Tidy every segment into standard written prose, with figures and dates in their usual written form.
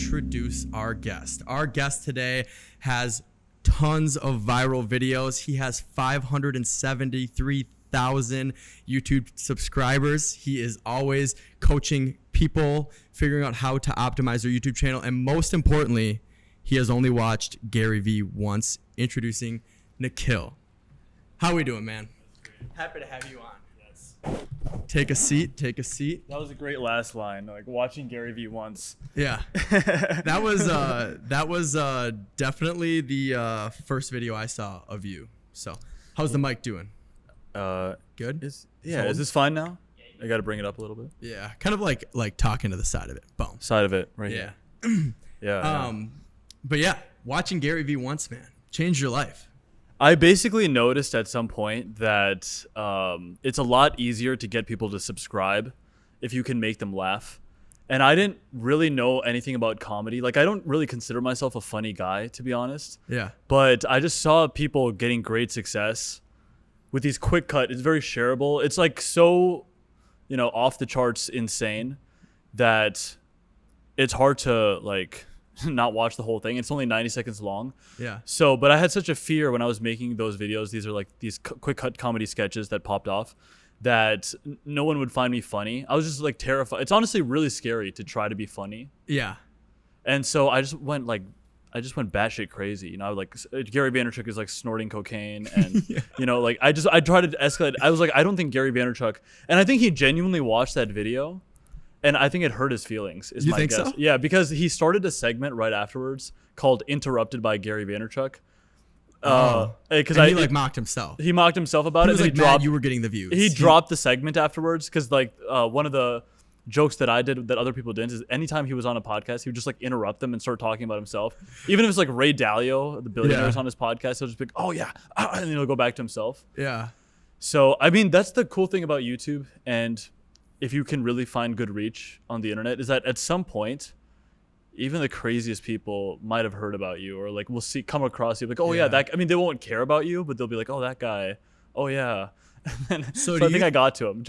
introduce our guest. Our guest today has tons of viral videos. He has 573,000 YouTube subscribers. He is always coaching people, figuring out how to optimize their YouTube channel. And most importantly, he has only watched Gary Vee once. Introducing Nikhil. How are we doing, man? Happy to have you on. Yes. Take a seat. Take a seat. That was a great last line. Like watching Gary Vee once. Yeah. That was definitely the first video I saw of you. So, how's the mic doing? Good. Is this fine now? I got to bring it up a little bit. Yeah, kind of like talking to the side of it. Boom. Side of it, right? Yeah. Yeah. But yeah, watching Gary Vee once, man, changed your life. I basically noticed at some point that it's a lot easier to get people to subscribe if you can make them laugh. And I didn't really know anything about comedy. Like, I don't really consider myself a funny guy, to be honest. Yeah. But I just saw people getting great success with these quick cut. It's very shareable. It's like so, off the charts insane that it's hard to like not watch the whole thing. It's only 90 seconds long. Yeah. So, but I had such a fear when I was making those videos. These are like these quick cut comedy sketches that popped off, that no one would find me funny. I was just like terrified. It's honestly really scary to try to be funny. Yeah. And so I just went batshit crazy. Like Gary Vaynerchuk is like snorting cocaine and, Yeah. I tried to escalate. I was like, I don't think Gary Vaynerchuk, and I think he genuinely watched that video. And I think it hurt his feelings, is You my think guess. so? Yeah, because he started a segment right afterwards called "Interrupted by Gary Vaynerchuk." Because he mocked himself. He mocked himself about He it. was And like, he dropped. mad you were getting the views. He dropped the segment afterwards because one of the jokes that I did that other people didn't is anytime he was on a podcast, he would just like interrupt them and start talking about himself. Even if it's like Ray Dalio, the billionaire, on his podcast, he'll just be like, "Oh yeah," and then he'll go back to himself. Yeah. So I mean, that's the cool thing about YouTube, and if you can really find good reach on the internet, is that at some point, even the craziest people might have heard about you, or like come across you like, oh yeah, that. I mean, they won't care about you, but they'll be like, oh, that guy, oh yeah. So I think I got to him.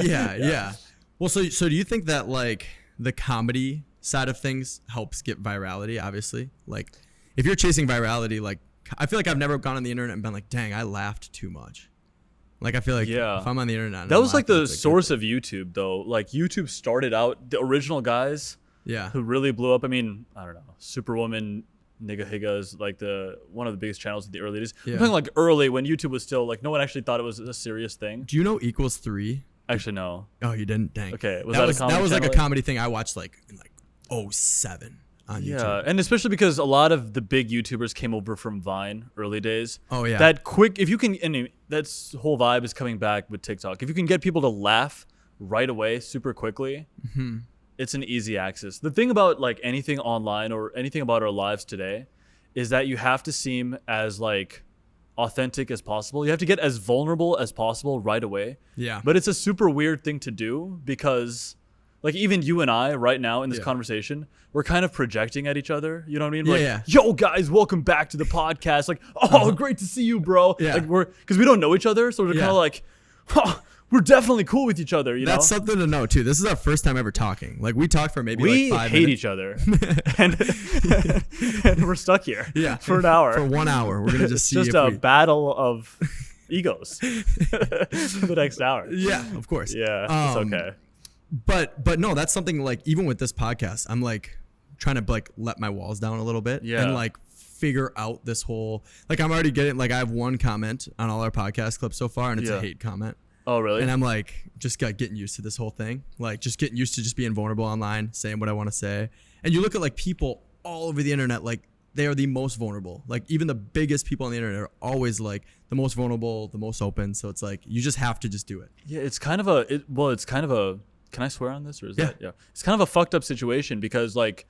Yeah. Well, so do you think that like the comedy side of things helps get virality? Obviously, like if you're chasing virality, like I feel like I've never gone on the internet and been like, dang, I laughed too much. Like, I feel like if I'm on the internet. That was like the source of YouTube, though. Like, YouTube started out, the original guys who really blew up. I mean, I don't know. Superwoman, Nigga Higga is like one of the biggest channels in the early days. Yeah. I'm talking like early when YouTube was still like, no one actually thought it was a serious thing. Do you know Equals 3? Actually, no. Oh, you didn't? Dang. Okay. That was like a channel? comedy thing I watched like in like 2007 on YouTube. Yeah, and especially because a lot of the big YouTubers came over from Vine early days. Oh yeah. That quick, if you can, and that's whole vibe is coming back with TikTok. If you can get people to laugh right away, super quickly, it's an easy access. The thing about like anything online or anything about our lives today is that you have to seem as like authentic as possible. You have to get as vulnerable as possible right away. Yeah. But it's a super weird thing to do because like even you and I right now in this conversation, we're kind of projecting at each other. You know what I mean? We're like, yo guys, welcome back to the podcast. Like, oh, great to see you, bro. Yeah. Like because we don't know each other. So we're kind of like, we're definitely cool with each other. That's something to know too. This is our first time ever talking. Like we talked for maybe we like 5 hate minutes. each other. and we're stuck here for an hour. For 1 hour. We're going to just see just a battle of egos for the next hour. Yeah, of course. Yeah, it's okay. But no, that's something like even with this podcast, I'm like trying to like let my walls down a little bit and like figure out this whole like I'm already getting like I have one comment on all our podcast clips so far and it's a hate comment. Oh really? And I'm like just getting used to this whole thing, like just getting used to just being vulnerable online, saying what I want to say. And you look at like people all over the internet, like they are the most vulnerable. Like even the biggest people on the internet are always like the most vulnerable, the most open. So it's like you just have to just do it. Yeah, it's kind of a can I swear on this or is that it's kind of a fucked up situation because like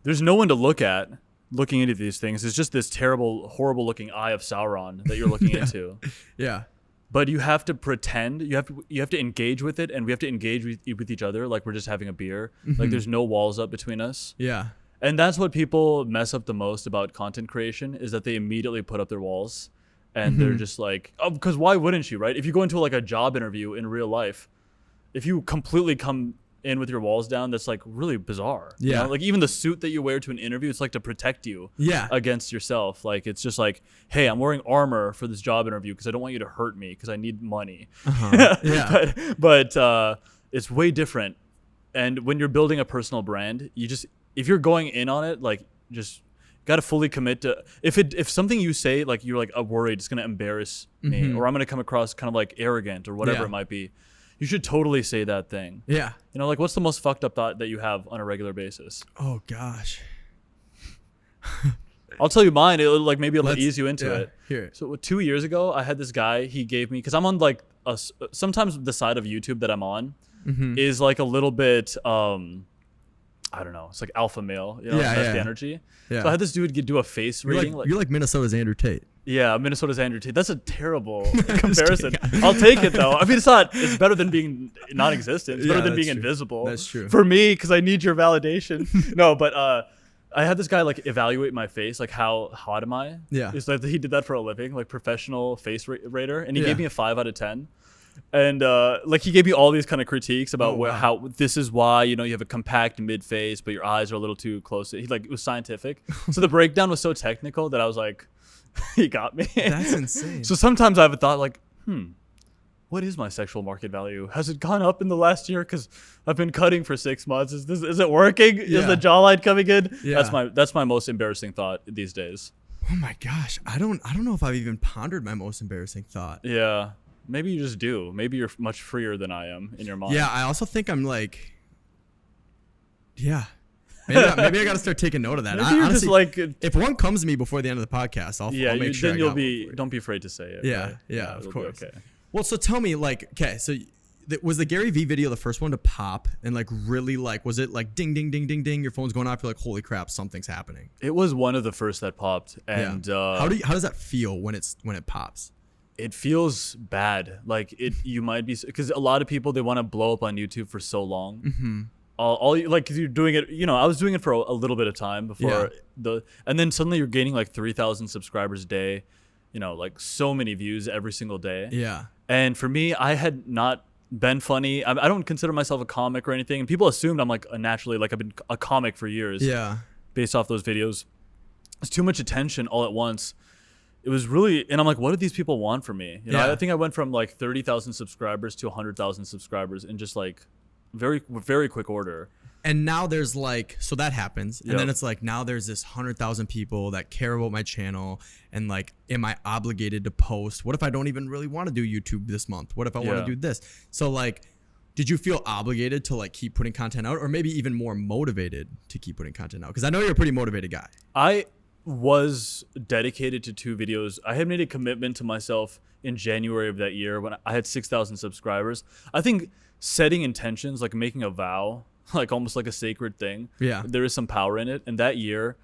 there's no one to looking into these things. It's just this terrible, horrible looking eye of Sauron that you're looking into. Yeah. But you have to pretend, you have to engage with it, and we have to engage with each other like we're just having a beer. Like there's no walls up between us. Yeah. And that's what people mess up the most about content creation is that they immediately put up their walls and they're just like, oh, because why wouldn't you, right? If you go into like a job interview in real life, if you completely come in with your walls down that's like really bizarre. You Yeah. know? Like even the suit that you wear to an interview, it's like to protect you against yourself. Like it's just like, hey, I'm wearing armor for this job interview because I don't want you to hurt me because I need money. Yeah. but it's way different. And when you're building a personal brand, if you're going in on it, like just got to fully commit to if something you say like you're like worried it's gonna embarrass me or I'm gonna come across kind of like arrogant or whatever it might be, you should totally say that thing. Yeah. You know, like what's the most fucked up thought that you have on a regular basis? Oh gosh. I'll tell you mine. It'll like maybe it'll ease you into it. Here. So 2 years ago, I had this guy. He gave me because I'm on like sometimes the side of YouTube that I'm on is like a little bit I don't know. It's like alpha male. You know, that's the energy. Yeah. So I had this dude do a face reading. You're like Minnesota's Andrew Tate. Yeah, Minnesota's Andrew Tate. That's a terrible comparison. I'll take it though. I mean, it's better than being non-existent. It's better than being invisible. That's true. For me, because I need your validation. No, but I had this guy like evaluate my face, like how hot am I? Yeah. It's like he did that for a living, like professional face rater, and he gave me a 5 out of 10. And like he gave me all these kind of critiques about how this is why, you know, you have a compact mid face, but your eyes are a little too close. He like it was scientific. So the breakdown was so technical that I was like, he got me. That's insane. So sometimes I have a thought like, what is my sexual market value? Has it gone up in the last year? Because I've been cutting for 6 months. Is it working? Is the jawline coming in? Yeah. That's my most embarrassing thought these days. Oh my gosh, I don't know if I've even pondered my most embarrassing thought. Yeah. Maybe you just do. Maybe you're much freer than I am in your mind. Yeah, I also think I'm like, maybe I got to start taking note of that. Maybe you're honestly, just like, if one comes to me before the end of the podcast, I'll make sure. Then don't be afraid to say it. Yeah, right? yeah, of course. Okay. Well, so tell me, like, okay, so was the Gary Vee video the first one to pop and like really like, was it like ding, ding, ding, ding, ding, your phone's going off, you're like, holy crap, something's happening? It was one of the first that popped, and how does that feel when it pops? It feels bad. Like you might be, because a lot of people, they want to blow up on YouTube for so long. Like you're doing it, you know, I was doing it for a little bit of time before and then suddenly you're gaining like 3,000 subscribers a day, you know, like so many views every single day. Yeah. And for me, I had not been funny. I don't consider myself a comic or anything. And people assumed I'm like naturally, like I've been a comic for years. Yeah. Based off those videos. It's too much attention all at once. It was really, and I'm like, what do these people want from me? You know, I think I went from like 30,000 subscribers to 100,000 subscribers in just like very, very quick order. And now there's like, so that happens. And then it's like, now there's this 100,000 people that care about my channel. And like, am I obligated to post? What if I don't even really want to do YouTube this month? What if I want to do this? So like, did you feel obligated to like keep putting content out, or maybe even more motivated to keep putting content out? Because I know you're a pretty motivated guy. I was dedicated to 2 videos. I had made a commitment to myself in January of that year when I had 6,000 subscribers. I think setting intentions, like making a vow, like almost like a sacred thing. Yeah. There is some power in it. And that year,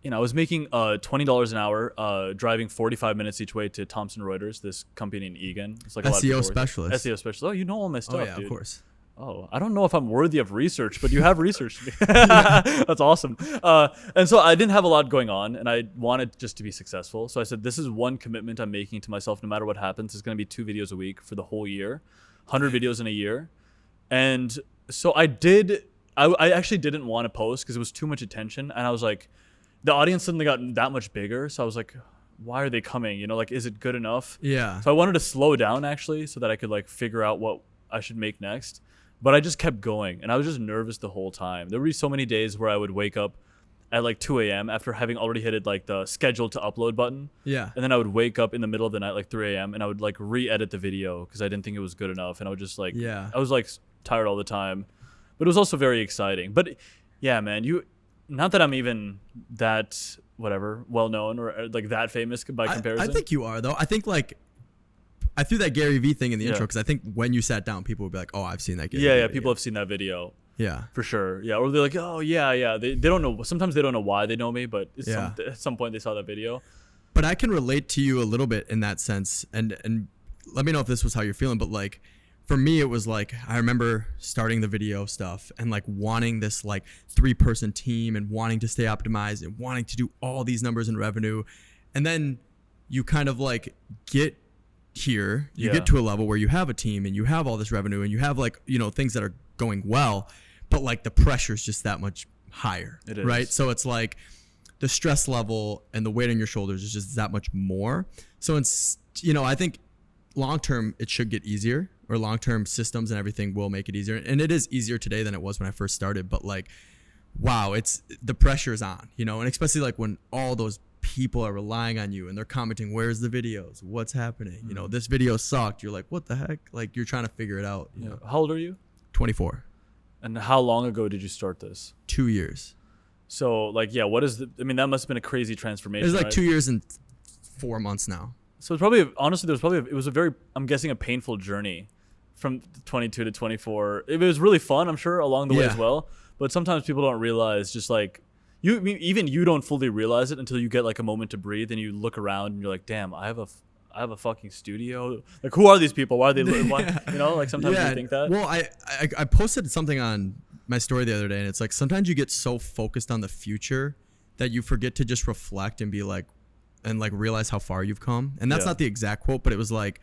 you know, I was making $20 an hour, driving 45 minutes each way to Thomson Reuters, this company in Eagan. It's like SEO specialist. SEO specialist. Oh, you know all my stuff, dude. Of course. Oh, I don't know if I'm worthy of research, but you have researched me. That's awesome. And so I didn't have a lot going on, and I wanted just to be successful. So I said, this is one commitment I'm making to myself. No matter what happens, it's going to be 2 videos a week for the whole year, 100 videos in a year. And so I did. I actually didn't want to post because it was too much attention. And I was like, the audience suddenly got that much bigger. So I was like, why are they coming? You know, like, is it good enough? Yeah. So I wanted to slow down actually so that I could like figure out what I should make next. But I just kept going, and I was just nervous the whole time. There would be so many days where I would wake up at like 2 a.m. after having already hit like the scheduled to upload button. Yeah. And then I would wake up in the middle of the night, like 3 a.m., and I would like re-edit the video because I didn't think it was good enough. And I would just like, I was like tired all the time. But it was also very exciting. But yeah, man, not that I'm even that, whatever, well-known or like that famous by comparison. I think you are, though. I think like, I threw that Gary Vee thing in the intro because I think when you sat down, people would be like, "Oh, I've seen that Gary Vee video." People have seen that video. Yeah, for sure. Yeah, or they're like, "Oh, yeah." They don't know. Sometimes they don't know why they know me, but at some point they saw that video. But I can relate to you a little bit in that sense, and let me know if this was how you're feeling. But like, for me, it was like I remember starting the video stuff and like wanting this like 3-person team and wanting to stay optimized and wanting to do all these numbers in revenue, and then you kind of like get here, you Yeah. get to a level where you have a team and you have all this revenue and you have like, you know, things that are going well, but like the pressure is just that much higher. It is. Right. So it's like the stress level and the weight on your shoulders is just that much more. So it's, you know, I think long term it should get easier, or long term systems and everything will make it easier. And it is easier today than it was when I first started. But like, wow, it's the pressure is on, you know, and especially like when all those people are relying on you and they're commenting, where's the videos, what's happening, you know, this video sucked, you're like, what the heck, like you're trying to figure it out, you know. How old are you? 24. And how long ago did you start this? 2 years. So like, yeah, what is the, I mean, that must have been a crazy transformation. It's like right? 2 years and 4 months now. So it's probably, honestly, it was a very, I'm guessing, a painful journey from 22 to 24. It was really fun, I'm sure, along the way as well. But sometimes people don't realize, just like, even you don't fully realize it until you get like a moment to breathe and you look around and you're like, damn, I have a fucking studio. Like, who are these people? Why are they? Why, you know, like sometimes you think that. Well, I posted something on my story the other day, and it's like sometimes you get so focused on the future that you forget to just reflect and be like, and like realize how far you've come. And that's not the exact quote, but it was like,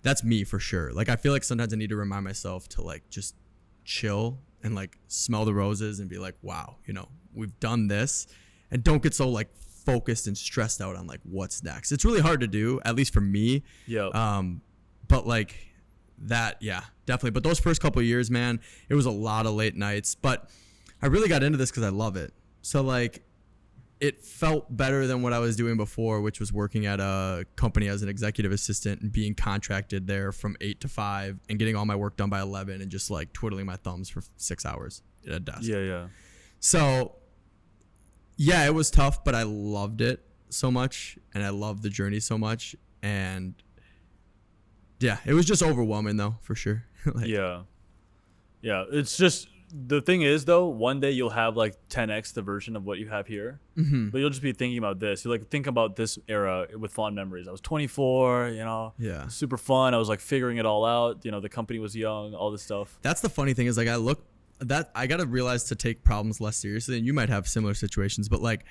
that's me for sure. Like, I feel like sometimes I need to remind myself to like just chill and like smell the roses and be like, wow, you know, we've done this, and don't get so like focused and stressed out on like what's next. It's really hard to do, at least for me. Yeah. But like that, yeah, definitely. But those first couple of years, man, it was a lot of late nights, but I really got into this because I love it. So like, it felt better than what I was doing before, which was working at a company as an executive assistant and being contracted there from 8 to 5 and getting all my work done by 11 and just like twiddling my thumbs for 6 hours at a desk. Yeah. So yeah, it was tough, but I loved it so much and I loved the journey so much. And yeah, it was just overwhelming though, for sure. Like, yeah. It's just, the thing is though, one day you'll have like 10x the version of what you have here, but you'll just be thinking about this. You like think about this era with fond memories. I was 24, you know, super fun. I was like figuring it all out. You know, the company was young, all this stuff. That's the funny thing is like, I got to realize to take problems less seriously, and you might have similar situations, but like,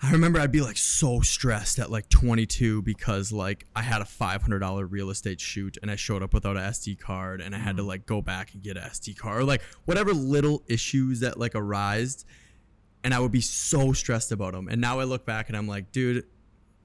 I remember I'd be like so stressed at like 22 because like I had a $500 real estate shoot and I showed up without an SD card and I had to like go back and get an SD card, or like whatever little issues that like arised, and I would be so stressed about them. And now I look back and I'm like, dude,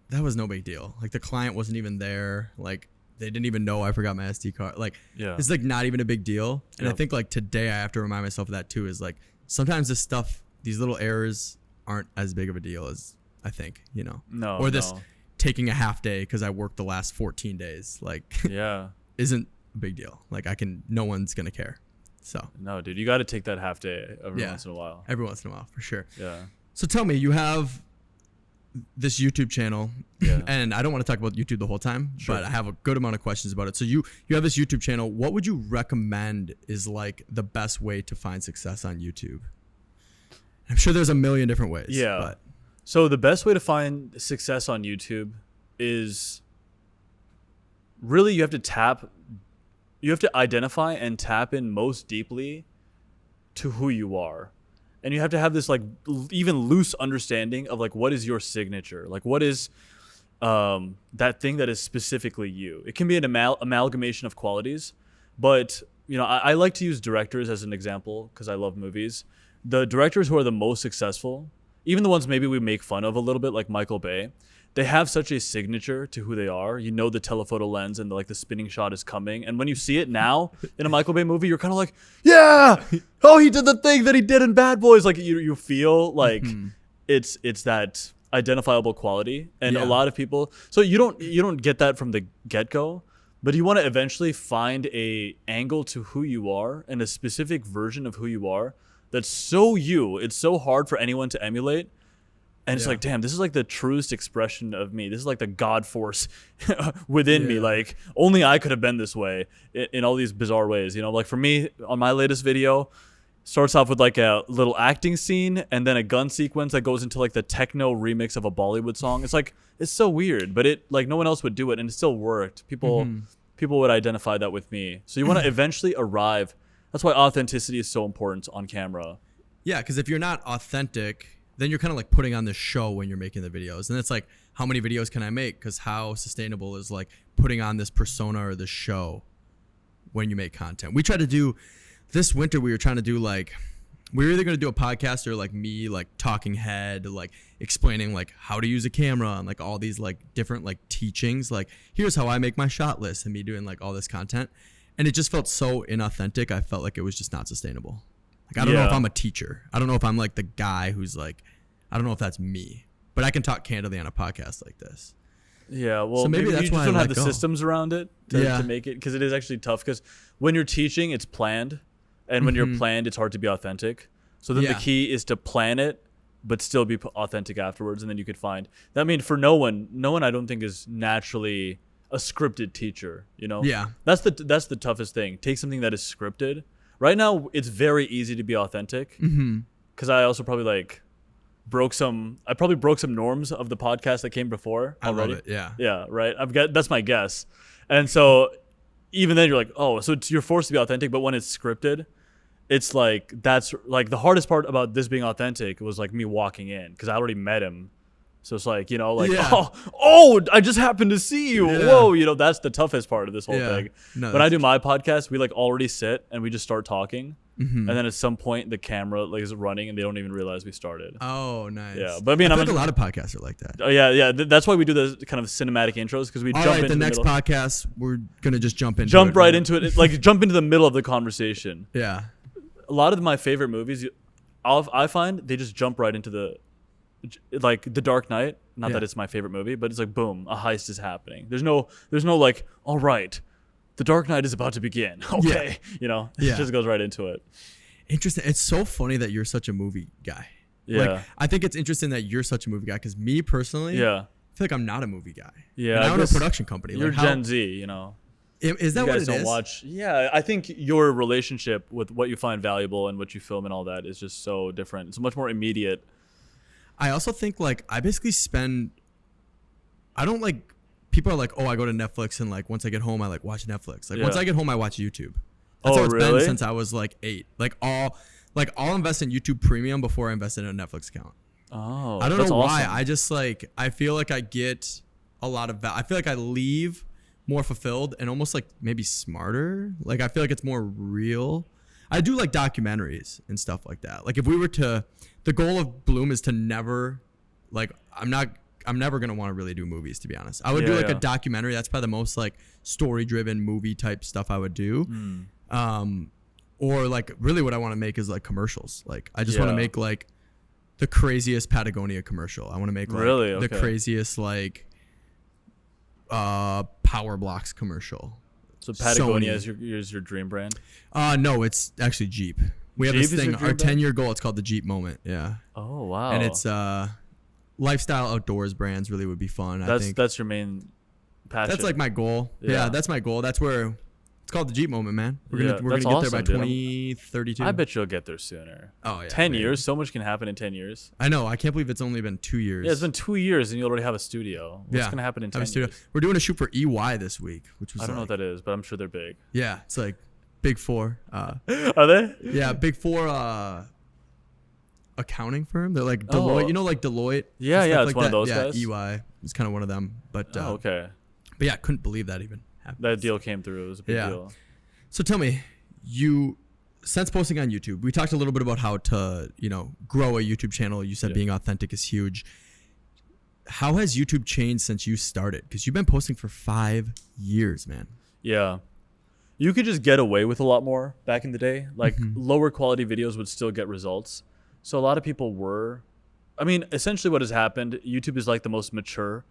that was no big deal. Like the client wasn't even there. Like they didn't even know I forgot my SD card. Like it's like not even a big deal. And I think like today I have to remind myself of that too, is like sometimes this stuff, these little errors aren't as big of a deal as I think, you know. Or this taking a half day because I worked the last 14 days, like isn't a big deal. Like no one's gonna care. So no, dude, you got to take that half day every once in a while. Every once in a while, for sure. Yeah. So tell me, you have this YouTube channel, and I don't want to talk about YouTube the whole time, but I have a good amount of questions about it. So you have this YouTube channel. What would you recommend is like the best way to find success on YouTube? I'm sure there's a million different ways. Yeah. But. So the best way to find success on YouTube is really you have to identify and tap in most deeply to who you are. And you have to have this like even loose understanding of like, what is your signature? Like what is that thing that is specifically you? It can be an amalgamation of qualities, but you know, I like to use directors as an example because I love movies. The directors who are the most successful, even the ones maybe we make fun of a little bit, like Michael Bay, they have such a signature to who they are. You know, the telephoto lens and the spinning shot is coming. And when you see it now in a Michael Bay movie, you're kind of like, yeah, oh, he did the thing that he did in Bad Boys. Like you feel like it's that identifiable quality. And a lot of people, so you don't get that from the get-go, but you want to eventually find a angle to who you are and a specific version of who you are that's so you. It's so hard for anyone to emulate. And it's like, damn, this is like the truest expression of me. This is like the God force within me. Like only I could have been this way in all these bizarre ways. You know, like for me on my latest video, starts off with like a little acting scene and then a gun sequence that goes into like the techno remix of a Bollywood song. It's like, it's so weird, but it like no one else would do it and it still worked. People would identify that with me. So you want to eventually arrive. That's why authenticity is so important on camera. Yeah, because if you're not authentic, then you're kind of like putting on this show when you're making the videos. And it's like, how many videos can I make? Because how sustainable is like putting on this persona or this show when you make content? We tried to do this winter, we were trying to do like, we were either going to do a podcast or like me, like talking head, like explaining like how to use a camera and like all these like different like teachings. Like, here's how I make my shot list, and me doing like all this content. And it just felt so inauthentic. I felt like it was just not sustainable. Like, I don't know if I'm a teacher. I don't know if I'm like the guy who's like, I don't know if that's me, but I can talk candidly on a podcast like this. Yeah, well, so maybe that's you just why don't I have let the go. systems around it to make it, because it is actually tough. Because when you're teaching, it's planned, and when you're planned, it's hard to be authentic. So then the key is to plan it, but still be authentic afterwards, and then you could find. I mean, for no one I don't think is naturally a scripted teacher. You know, that's the toughest thing. Take something that is scripted. Right now, it's very easy to be authentic, because I also probably like broke some norms of the podcast that came before already. I love it. Yeah, right. That's my guess. And so even then you're like, oh, so you're forced to be authentic, but when it's scripted, it's like, that's like the hardest part about this being authentic was like me walking in, because I already met him. So it's like, you know, like, oh, I just happened to see you. Yeah. Whoa, you know, that's the toughest part of this whole thing. No, when I do my podcast, we like already sit and we just start talking. And then at some point the camera like is running and they don't even realize we started. Oh, nice. Yeah, but I mean, I think a lot of podcasts are like that. Oh yeah. That's why we do the kind of cinematic intros, because we jump into the next podcast. We're gonna just jump into it, like jump into the middle of the conversation. Yeah. A lot of my favorite movies, I find they just jump right into the, like The Dark Knight. Not that it's my favorite movie, but it's like boom, a heist is happening. There's no like, all right, The Dark Knight is about to begin. Okay, you know, it just goes right into it. Interesting. It's so funny that you're such a movie guy. Yeah, like, I think it's interesting that you're such a movie guy, because me personally, I feel like I'm not a movie guy. Yeah, and I own a production company. You're like, Gen Z, you know. Is that you what guys it don't is? Watch. Yeah, I think your relationship with what you find valuable and what you film and all that is just so different. It's much more immediate. I also think like I basically spend. I don't like. People are like, oh, I go to Netflix and like once I get home, I like watch Netflix. Like once I get home, I watch YouTube. That's how it's been since I was like 8. I'll invest in YouTube Premium before I invest in a Netflix account. Oh, I don't know why. I just like, I feel like I get a lot of I feel like I leave more fulfilled and almost like maybe smarter. Like I feel like it's more real. I do like documentaries and stuff like that. Like if we were to, the goal of Bloom is to never, like I'm never going to want to really do movies, to be honest. I would do like a documentary. That's probably the most like story driven movie type stuff I would do. Or like really what I want to make is like commercials. Like I just want to make like the craziest Patagonia commercial. I want to make like the craziest like Power Blocks commercial. So Patagonia is your dream brand? No, it's actually Jeep. We have this thing, our 10-year goal, it's called the Jeep Moment. Yeah. Oh, wow. And it's lifestyle outdoors brands really would be fun. I think that's your main passion. That's like my goal. Yeah, that's my goal. That's where it's called the Jeep Moment, man. We're gonna get there by 2032. I bet you'll get there sooner. Oh yeah. 10 years, so much can happen in 10 years. I know. I can't believe it's only been 2 years. Yeah, it's been 2 years and you already have a studio. What's gonna happen in 10 years? We're doing a shoot for EY this week, which was I don't know what that is, but I'm sure they're big. Yeah, it's like Big Four. Are they? Yeah, Big Four accounting firm. They're like Deloitte. You know, like Deloitte. Yeah, it's like one of those guys. EY is kind of one of them. But okay. But yeah, I couldn't believe that even happened. That deal came through. It was a big deal. So tell me, since posting on YouTube, we talked a little bit about how to, grow a YouTube channel. You said being authentic is huge. How has YouTube changed since you started? Because you've been posting for 5 years, man. Yeah. You could just get away with a lot more back in the day. Like lower quality videos would still get results. So a lot of people essentially what has happened, YouTube is like the most mature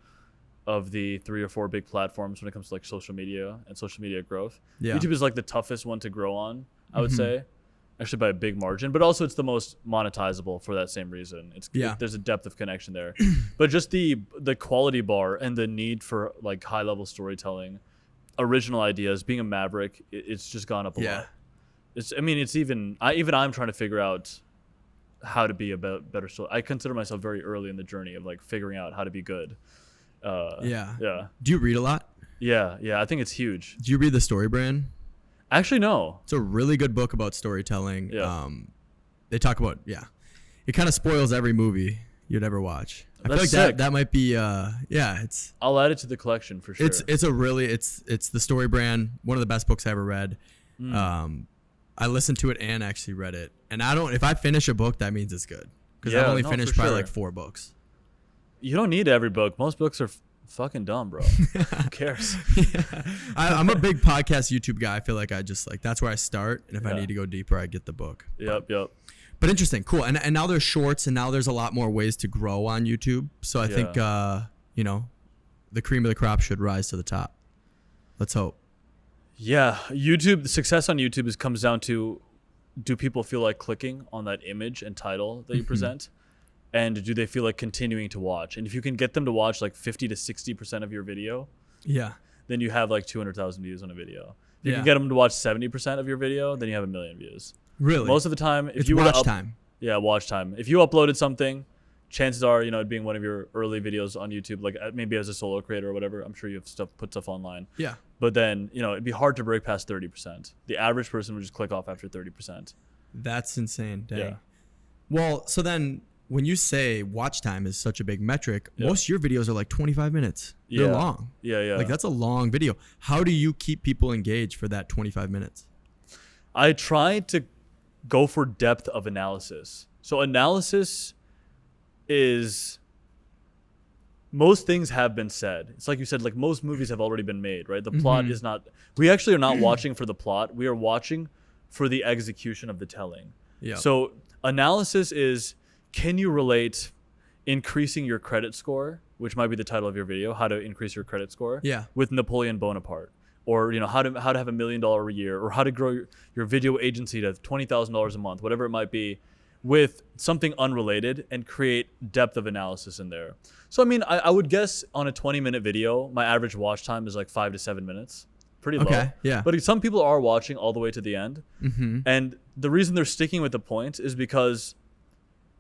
of the 3 or 4 big platforms when it comes to like social media and social media growth. Yeah. YouTube is like the toughest one to grow on, I would say, actually by a big margin, but also it's the most monetizable for that same reason. There's a depth of connection there, but just the quality bar and the need for like high level storytelling, original ideas, being a maverick, it's just gone up a lot. I'm trying to figure out how to be a better story. I consider myself very early in the journey of like figuring out how to be good. Yeah. Do you read a lot? Yeah. I think it's huge. Do you read The Story Brand? Actually, no. It's a really good book about storytelling. Yeah. They talk about it kind of spoils every movie you'd ever watch. I feel like sick. that might be it's I'll add it to the collection for sure. it's a really it's the Story Brand, one of the best books I ever read. I listened to it and actually read it. And if I finish a book, that means it's good. Because I've only finished probably like 4 books. You don't need every book. Most books are fucking dumb, bro. Who cares? I'm a big podcast YouTube guy. I feel like I just like, that's where I start. And if I need to go deeper, I get the book. Yep. But interesting. Cool. And now there's shorts, and now there's a lot more ways to grow on YouTube. So I think, you know, the cream of the crop should rise to the top. Let's hope. Yeah. YouTube, the success on YouTube comes down to, do people feel like clicking on that image and title that you present? And do they feel like continuing to watch? And if you can get them to watch like 50 to 60% of your video, then you have like 200,000 views on a video. If you can get them to watch 70% of your video, then you have 1 million views. Really? Most of the time, if it's you watch time. Yeah, watch time. If you uploaded something, chances are, you know, it being one of your early videos on YouTube, like maybe as a solo creator or whatever, I'm sure you have put stuff online. Yeah. But then, you know, it'd be hard to break past 30%. The average person would just click off after 30%. That's insane. Dang. Yeah. Well, so then when you say watch time is such a big metric, most of your videos are like 25 minutes. They're long. Yeah. Like that's a long video. How do you keep people engaged for that 25 minutes? I try to go for depth of analysis. So analysis is, most things have been said. It's like you said, like most movies have already been made, right? The plot is not, we actually are not watching for the plot. We are watching for the execution of the telling. Yeah. So analysis is, can you relate increasing your credit score, which might be the title of your video, how to increase your credit score, with Napoleon Bonaparte? Or, you know, how to have $1 million a year, or how to grow your video agency to $20,000 a month, whatever it might be, with something unrelated, and create depth of analysis in there. So, I mean, I would guess on a 20-minute video, my average watch time is like 5 to 7 minutes. Pretty low. Yeah. But some people are watching all the way to the end. And the reason they're sticking with the point is because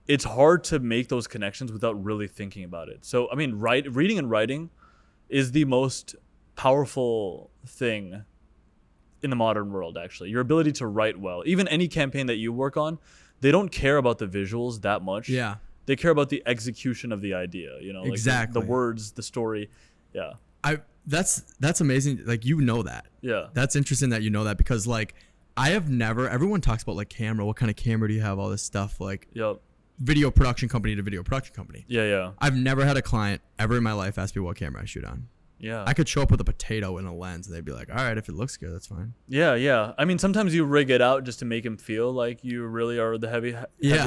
it's hard to make those connections without really thinking about it. So, I mean, reading and writing is the most powerful thing in the modern world, actually. Your ability to write well. Even any campaign that you work on, they don't care about the visuals that much. Yeah. They care about the execution of the idea, you know, like the words, the story. Yeah. That's amazing. Like, you know that. Yeah. That's interesting that you know that, because like everyone talks about like camera, what kind of camera do you have, all this stuff, like video production company to video production company. Yeah. I've never had a client ever in my life ask me what camera I shoot on. Yeah. I could show up with a potato and a lens and they'd be like, all right, if it looks good, that's fine. Yeah. I mean, sometimes you rig it out just to make him feel like you really are the heavy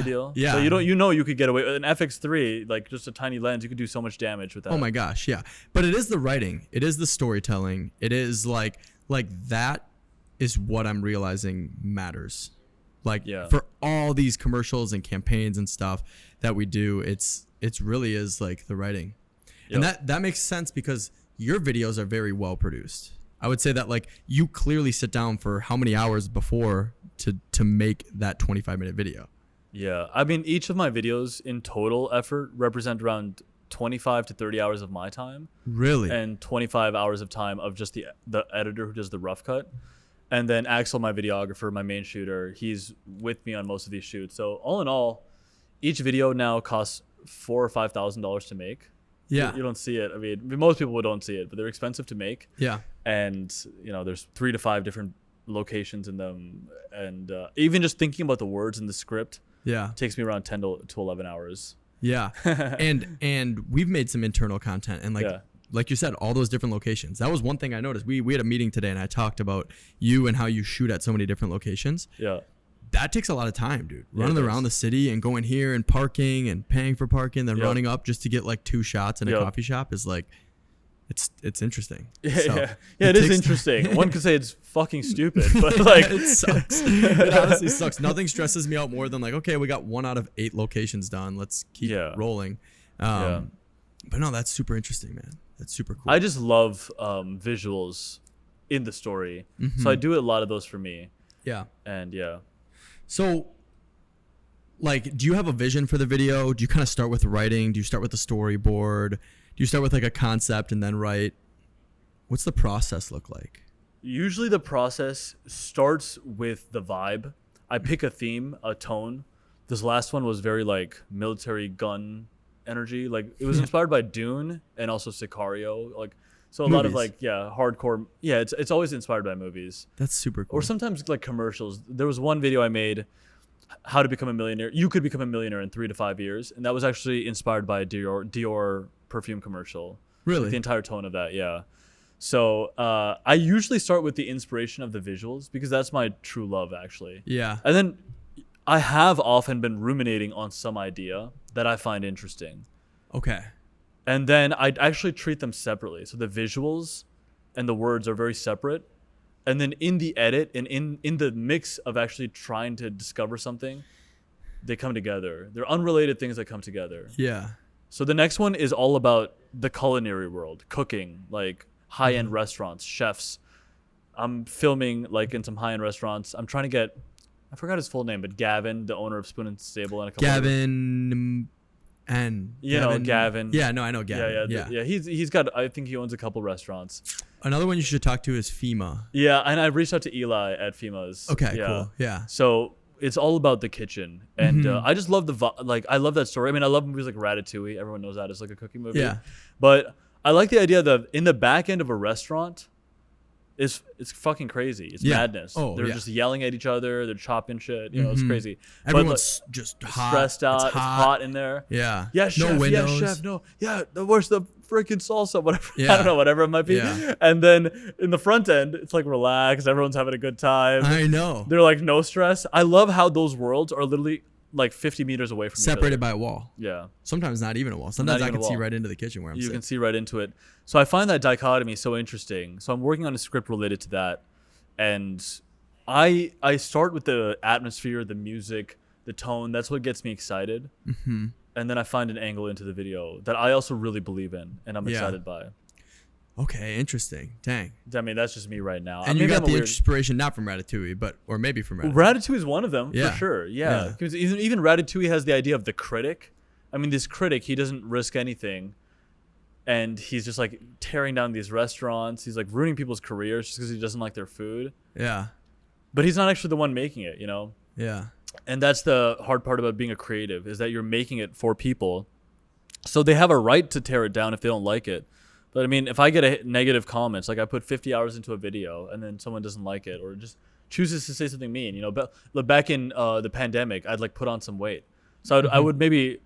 deal. Yeah. So you could get away with an FX3, like just a tiny lens. You could do so much damage with that. Oh my gosh. Yeah. But it is the writing. It is the storytelling. It is like that is what I'm realizing matters. Like for all these commercials and campaigns and stuff that we do, it's really is like the writing. Yep. And that makes sense because your videos are very well produced. I would say that like you clearly sit down for how many hours before to make that 25-minute video. Yeah. I mean, each of my videos in total effort represent around 25 to 30 hours of my time. Really? And 25 hours of time of just the editor who does the rough cut. And then Axel, my videographer, my main shooter, he's with me on most of these shoots. So all in all, each video now costs $4,000 or $5,000 to make. Yeah. You don't see it. I mean, most people don't see it, but they're expensive to make. Yeah. And, you know, there's 3 to 5 different locations in them. And even just thinking about the words in the script takes me around 10 to 11 hours. Yeah. and we've made some internal content. And like you said, all those different locations. That was one thing I noticed. We had a meeting today and I talked about you and how you shoot at so many different locations. Yeah. That takes a lot of time, dude. Running around the city and going here and parking and paying for parking, then running up just to get like 2 shots in a coffee shop is like, it's interesting. It is interesting. One could say it's fucking stupid, but like it sucks. It honestly sucks. Nothing stresses me out more than like, okay, we got 1 out of 8 locations done. Let's keep rolling. But no, that's super interesting, man. That's super cool. I just love visuals in the story. So I do a lot of those for me. Yeah. And So, like, do you have a vision for the video? Do you kind of start with writing? Do you start with the storyboard? Do you start with like a concept and then write? What's the process look like? Usually the process starts with the vibe. I pick a theme, a tone This last one was very like military gun energy. Like it was inspired by Dune and also Sicario. Like so a lot of like hardcore. Yeah, it's always inspired by movies. That's super cool. Or sometimes like commercials. There was one video I made, how to become a millionaire. You could become a millionaire in 3 to 5 years, and that was actually inspired by a Dior perfume commercial. Really? Like the entire tone of that, yeah. So I usually start with the inspiration of the visuals because that's my true love, actually. Yeah. And then I have often been ruminating on some idea that I find interesting. Okay. And then I actually treat them separately. So the visuals and the words are very separate. And then in the edit and in the mix of actually trying to discover something, they come together. They're unrelated things that come together. Yeah. So the next one is all about the culinary world, cooking, like high-end restaurants, chefs. I'm filming like in some high-end restaurants. I'm trying to get, I forgot his full name, but Gavin, the owner of Spoon and Stable, and a couple Gavin. Gavin. Yeah, no, I know Gavin. Yeah. He's got. I think he owns a couple restaurants. Another one you should talk to is FEMA. Yeah, and I reached out to Eli at FEMA's. Okay, yeah. cool. Yeah. So it's all about the kitchen, and I just love I love that story. I mean, I love movies like Ratatouille. Everyone knows that it's like a cooking movie. Yeah. But I like the idea that in the back end of a restaurant, it's fucking crazy. It's madness. Oh, they're just yelling at each other. They're chopping shit. You know, it's crazy. Everyone's just hot. Stressed out. It's hot in there. Yeah. Yeah, chef. No windows. Yeah, chef. No. Yeah. Where's the freaking salsa? Whatever. Yeah. I don't know. Whatever it might be. Yeah. And then in the front end, it's like relaxed. Everyone's having a good time. I know. They're like no stress. I love how those worlds are literally like 50 meters away from Separated each other. by a wall. Yeah. Sometimes not even a wall. Sometimes I even can a see wall. right into the kitchen where I'm You sitting. can see right into it. So I find that dichotomy so interesting. So I'm working on a script related to that. And I start with the atmosphere, the music, the tone. That's what gets me excited. Mm-hmm. And then I find an angle into the video that I also really believe in and I'm excited by. Okay, interesting. Dang. I mean, that's just me right now. And you got the inspiration not from Ratatouille, or maybe from Ratatouille. Ratatouille is one of them, Yeah. for sure. Yeah. Because even Ratatouille has the idea of the critic. I mean, this critic, he doesn't risk anything. And he's just like tearing down these restaurants. He's like ruining people's careers just because he doesn't like their food. Yeah. But he's not actually the one making it, you know? Yeah. And that's the hard part about being a creative, is that you're making it for people. So they have a right to tear it down if they don't like it. But I mean, if I get a negative comments, like I put 50 hours into a video and then someone doesn't like it or just chooses to say something mean, you know, but back in the pandemic, I'd like put on some weight. So I would maybe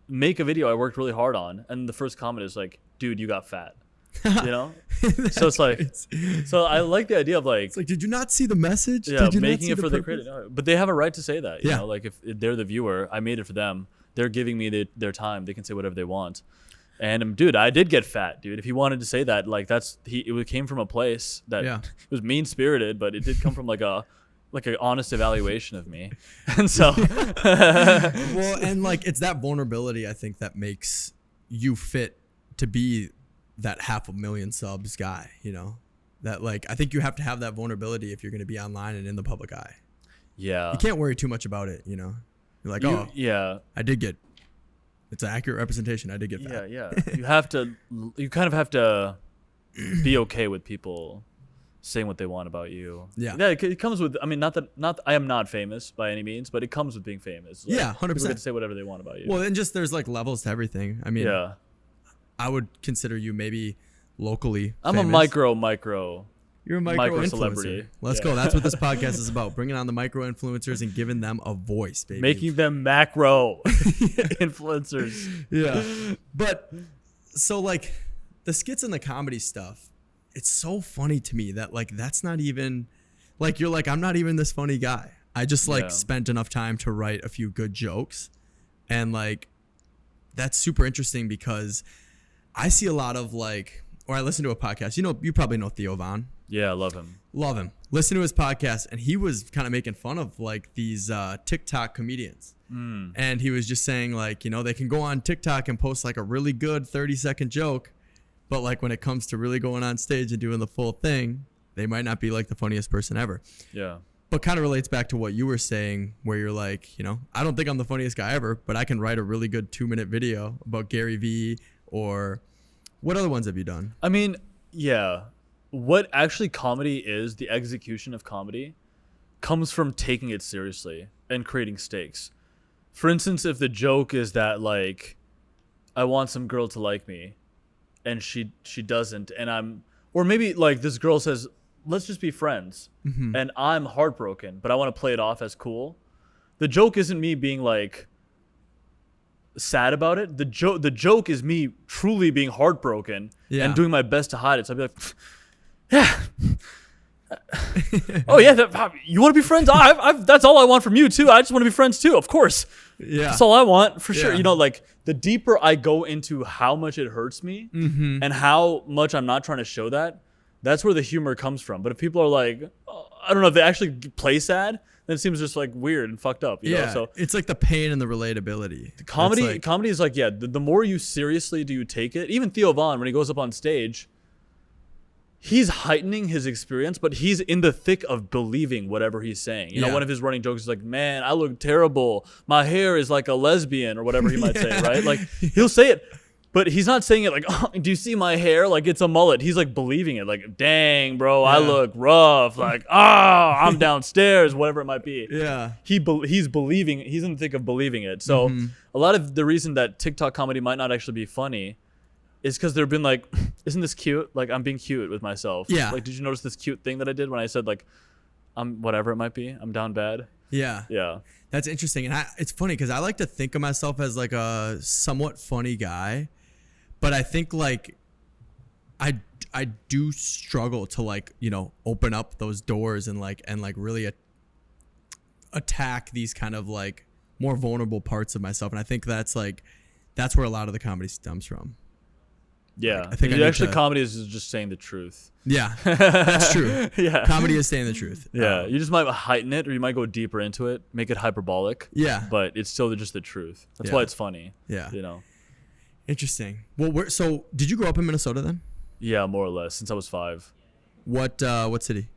make a video I worked really hard on. And the first comment is like, dude, you got fat, you know? So it's like, so I like the idea of like, it's like, did you not see the message? yeah, Did you making not it see for the creator. But they have a right to say that, you Yeah. know, like if they're the viewer, I made it for them. They're giving me their time. They can say whatever they want. And dude, I did get fat, dude. If he wanted to say that, like it came from a place that it was mean spirited, but it did come from like an honest evaluation of me. And so, well, and like it's that vulnerability I think that makes you fit to be that 500,000 subs guy, you know? That like I think you have to have that vulnerability if you're going to be online and in the public eye. yeah. You can't worry too much about it, you know? You're like, I did get, it's an accurate representation. I did get fat. Yeah. You kind of have to be okay with people saying what they want about you. Yeah. It comes with, I mean, not I am not famous by any means, but it comes with being famous. Like, Yeah, 100%. People get to say whatever they want about you. Well, and just there's like levels to everything. I mean, yeah. I would consider you maybe locally I'm famous. a micro. You're a micro influencer. celebrity. Let's go. That's what this podcast is about. Bringing on the micro influencers and giving them a voice, baby. Making them macro influencers. Yeah. But so like the skits and the comedy stuff, it's so funny to me that like that's not even like you're like, I'm not even this funny guy. I just like spent enough time to write a few good jokes. And like that's super interesting because I see a lot of like, or I listen to a podcast. You know, you probably know Theo Von. Yeah, I love him. Love him. Listen to his podcast, and he was kind of making fun of like these TikTok comedians. And he was just saying like, you know, they can go on TikTok and post like a really good 30-second joke, but like when it comes to really going on stage and doing the full thing, they might not be like the funniest person ever. Yeah. But kind of relates back to what you were saying, where you're like, you know, I don't think I'm the funniest guy ever, but I can write a really good 2-minute video about Gary Vee, or what other ones have you done? I mean, yeah. What actually comedy is, the execution of comedy, comes from taking it seriously and creating stakes. For instance, if the joke is that like I want some girl to like me and she doesn't, and or maybe like this girl says, let's just be friends, and I'm heartbroken, but I want to play it off as cool. The joke isn't me being like sad about it. The joke is me truly being heartbroken and doing my best to hide it. So I'd be like, yeah. Oh yeah, you want to be friends? That's all I want from you too. I just want to be friends too. Of course. Yeah. That's all I want for sure. You know, like the deeper I go into how much it hurts me and how much I'm not trying to show that, that's where the humor comes from. But if people are like, oh, I don't know, if they actually play sad, then it seems just like weird and fucked up. You know? So it's like the pain and the relatability. Comedy is like, the more you seriously do you take it. Even Theo Von, when he goes up on stage, he's heightening his experience, but he's in the thick of believing whatever he's saying. You know, one of his running jokes is like, man, I look terrible. My hair is like a lesbian, or whatever he might say, right? Like, he'll say it, but he's not saying it like, oh, do you see my hair? Like, it's a mullet. He's like believing it. Like, dang, bro, I look rough. Like, I'm downstairs, whatever it might be. Yeah. He's believing, he's in the thick of believing it. So a lot of the reason that TikTok comedy might not actually be funny is because they've been like, isn't this cute? Like, I'm being cute with myself. Yeah. Like, did you notice this cute thing that I did when I said, like, I'm whatever it might be, I'm down bad? Yeah. Yeah. That's interesting. And it's funny because I like to think of myself as like a somewhat funny guy, but I think like I do struggle to like, you know, open up those doors and really attack these kind of like more vulnerable parts of myself. And I think that's where a lot of the comedy stems from. Yeah, like, I think comedy is just saying the truth. Yeah, that's true. Yeah, comedy is saying the truth. Yeah, you just might heighten it, or you might go deeper into it, make it hyperbolic. Yeah, but it's still just the truth. That's why it's funny. Yeah, you know. Interesting. Well, so did you grow up in Minnesota then? Yeah, more or less, since I was 5. What city?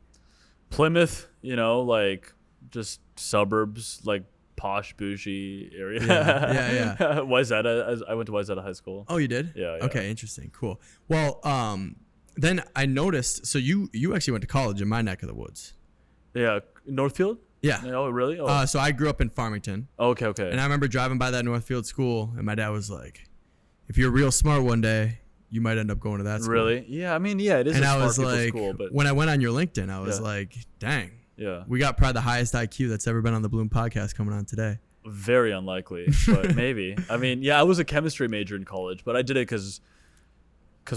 Plymouth. You know, like just suburbs, like posh bougie area. Yeah. Wayzata. I went to Wayzata High School. Oh, you did? Yeah. Okay, interesting. Cool. Well, then I noticed, so you actually went to college in my neck of the woods. Yeah, Northfield? Yeah. Oh, really? Oh. So I grew up in Farmington. Okay. And I remember driving by that Northfield school, and my dad was like, if you're real smart one day, you might end up going to that school. Really? Yeah, I mean, yeah, it is and a smart people's like, school. But when I went on your LinkedIn, I was like, dang. Yeah. We got probably the highest IQ that's ever been on the Bloom podcast coming on today. Very unlikely, but maybe. I mean, yeah, I was a chemistry major in college, but I did it because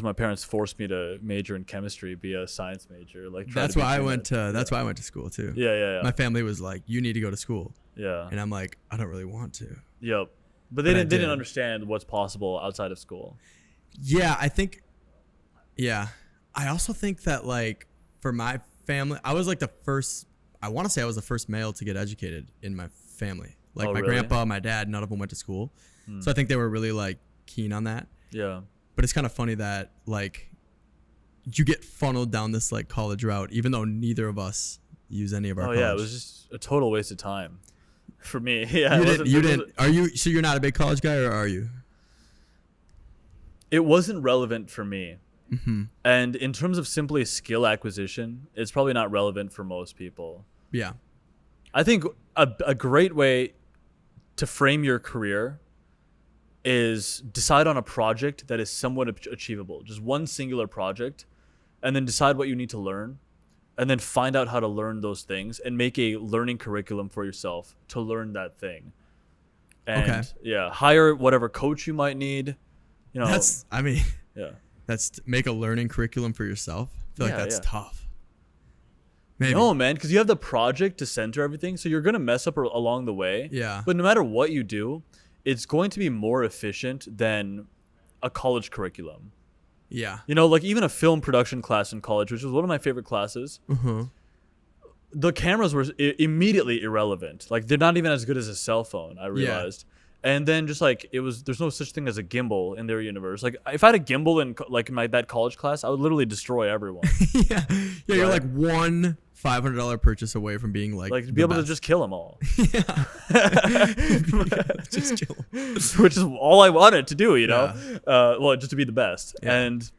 my parents forced me to major in chemistry, be a science major. Like that's why I went to. That's why I went to school too. Yeah. My family was like, "You need to go to school." Yeah. And I'm like, I don't really want to. Yep. But they didn't understand what's possible outside of school. Yeah, I think. Yeah, I also think that like for my family, I was like the first. I want to say I was the first male to get educated in my family. Like my grandpa, my dad, none of them went to school. So I think they were really like keen on that. Yeah. But it's kind of funny that like you get funneled down this like college route, even though neither of us use any of our college. Yeah, it was just a total waste of time for me. Yeah. You didn't. Are you? So you're not a big college guy, or are you? It wasn't relevant for me. Mm-hmm. And in terms of simply skill acquisition, it's probably not relevant for most people. Yeah. I think a great way to frame your career is decide on a project that is somewhat achievable. Just one singular project, and then decide what you need to learn, and then find out how to learn those things and make a learning curriculum for yourself to learn that thing. And hire whatever coach you might need. You know, that's make a learning curriculum for yourself. I feel like that's tough. Maybe. No, man, because you have the project to center everything, so you're going to mess up along the way. Yeah. But no matter what you do, it's going to be more efficient than a college curriculum. Yeah. You know, like even a film production class in college, which was one of my favorite classes, the cameras were immediately irrelevant. Like they're not even as good as a cell phone, I realized. Yeah. And then just like there's no such thing as a gimbal in their universe. Like if I had a gimbal in that college class, I would literally destroy everyone. Yeah, you're like one $500 purchase away from being like to be able to just kill them all. Yeah, just kill them. Which is all I wanted to do, you know. Well, just to be the best, and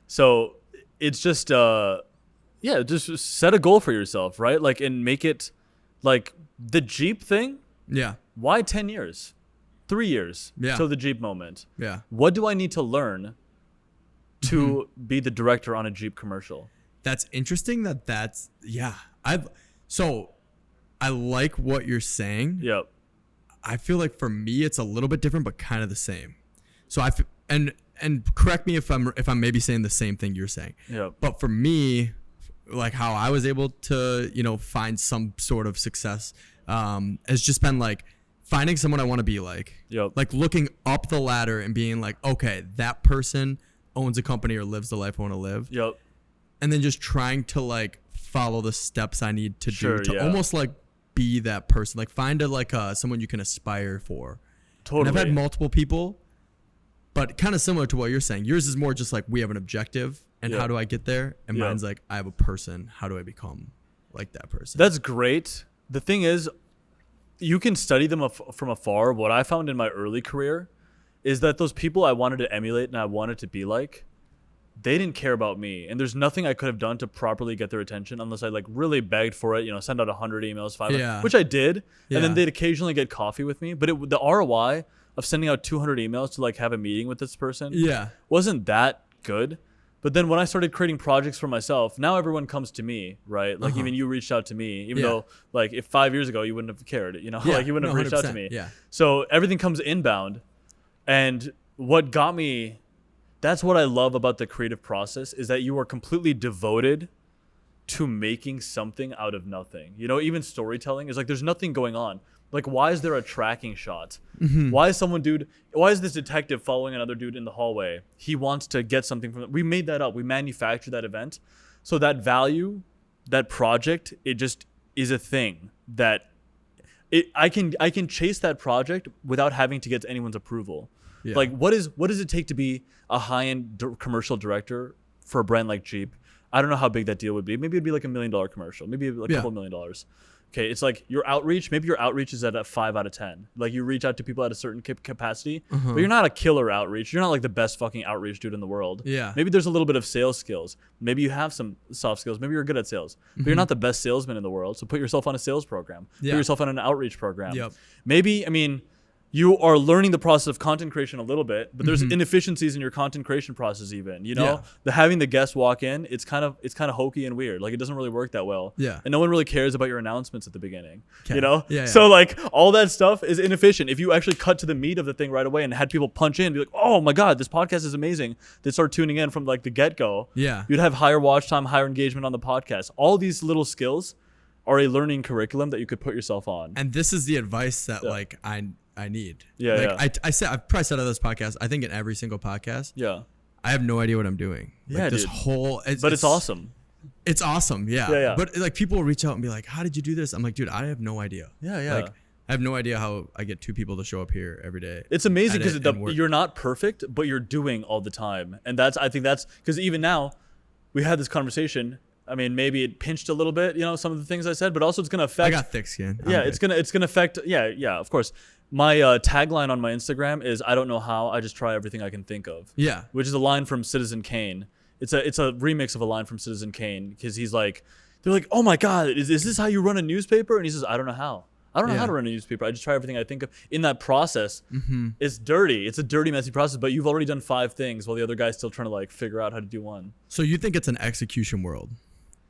so it's just just set a goal for yourself, right? Like and make it like the Jeep thing. Yeah. Why 10 years? 3 years Yeah. till the Jeep moment. Yeah. What do I need to learn to be the director on a Jeep commercial? That's interesting so I like what you're saying. Yep. I feel like for me it's a little bit different but kind of the same. So and correct me if I'm maybe saying the same thing you're saying. Yep. But for me, like how I was able to, find some sort of success has just been like finding someone I want to be like. Yep. Like looking up the ladder and being like, okay, that person owns a company or lives the life I want to live. Yep. And then just trying to like follow the steps I need to do to yeah. almost like be that person. Like find someone you can aspire for. Totally. And I've had multiple people, but kind of similar to what you're saying. Yours is more just like we have an objective and how do I get there? And mine's like I have a person. How do I become like that person? That's great. The thing is, you can study them from afar. What I found in my early career is that those people I wanted to emulate and I wanted to be like, they didn't care about me. And there's nothing I could have done to properly get their attention unless I like really begged for it, send out 100 emails, 500, which I did. Yeah. And then they'd occasionally get coffee with me. But the ROI of sending out 200 emails to like have a meeting with this person wasn't that good. But then when I started creating projects for myself, now everyone comes to me, right? Like even you reached out to me, even though like if 5 years ago you wouldn't have cared, like you wouldn't have reached out to me. Yeah. So everything comes inbound. And what got me, that's what I love about the creative process is that you are completely devoted to making something out of nothing. Even storytelling is like there's nothing going on. Like, why is there a tracking shot? Why is this detective following another dude in the hallway? He wants to get something from it. We made that up. We manufactured that event. So that value, that project, it just is a thing that I can chase that project without having to get to anyone's approval. Yeah. Like, what does it take to be a high-end commercial director for a brand like Jeep? I don't know how big that deal would be. Maybe it'd be like $1 million commercial. Maybe like a couple $1 million. Okay, it's like your outreach. Maybe your outreach is at a 5 out of 10. Like you reach out to people at a certain capacity, but you're not a killer outreach. You're not like the best fucking outreach dude in the world. Yeah. Maybe there's a little bit of sales skills. Maybe you have some soft skills. Maybe you're good at sales, but you're not the best salesman in the world. So put yourself on a sales program. Put yourself on an outreach program. Yep. Maybe, you are learning the process of content creation a little bit, but there's inefficiencies in your content creation process even, having the guest walk in, it's kind of hokey and weird. Like it doesn't really work that well. Yeah. And no one really cares about your announcements at the beginning, Yeah. So like all that stuff is inefficient. If you actually cut to the meat of the thing right away and had people punch in and be like, oh my God, this podcast is amazing. They start tuning in from like the get-go. Yeah. You'd have higher watch time, higher engagement on the podcast. All these little skills are a learning curriculum that you could put yourself on. And this is the advice that like I need. Yeah. I've probably said on this podcast, I think in every single podcast. Yeah. I have no idea what I'm doing. Yeah, like this dude. whole It's awesome. It's awesome. Yeah. Yeah. But like people will reach out and be like, how did you do this? I'm like, dude, I have no idea. Yeah. Like I have no idea how I get 2 people to show up here every day. It's amazing because you're not perfect, but you're doing all the time. And I think that's because even now we had this conversation. Maybe it pinched a little bit, some of the things I said, but also it's going to affect. I got thick skin. It's going to affect. Yeah, of course. My tagline on my Instagram is I don't know how, I just try everything I can think of. Yeah. Which is a line from Citizen Kane. It's a remix of a line from Citizen Kane because he's like, they're like, oh my God, is this how you run a newspaper? And he says, I don't know how. I don't know how to run a newspaper. I just try everything I think of. In that process, it's dirty. It's a dirty, messy process, but you've already done 5 things while the other guy's still trying to like figure out how to do one. So you think it's an execution world?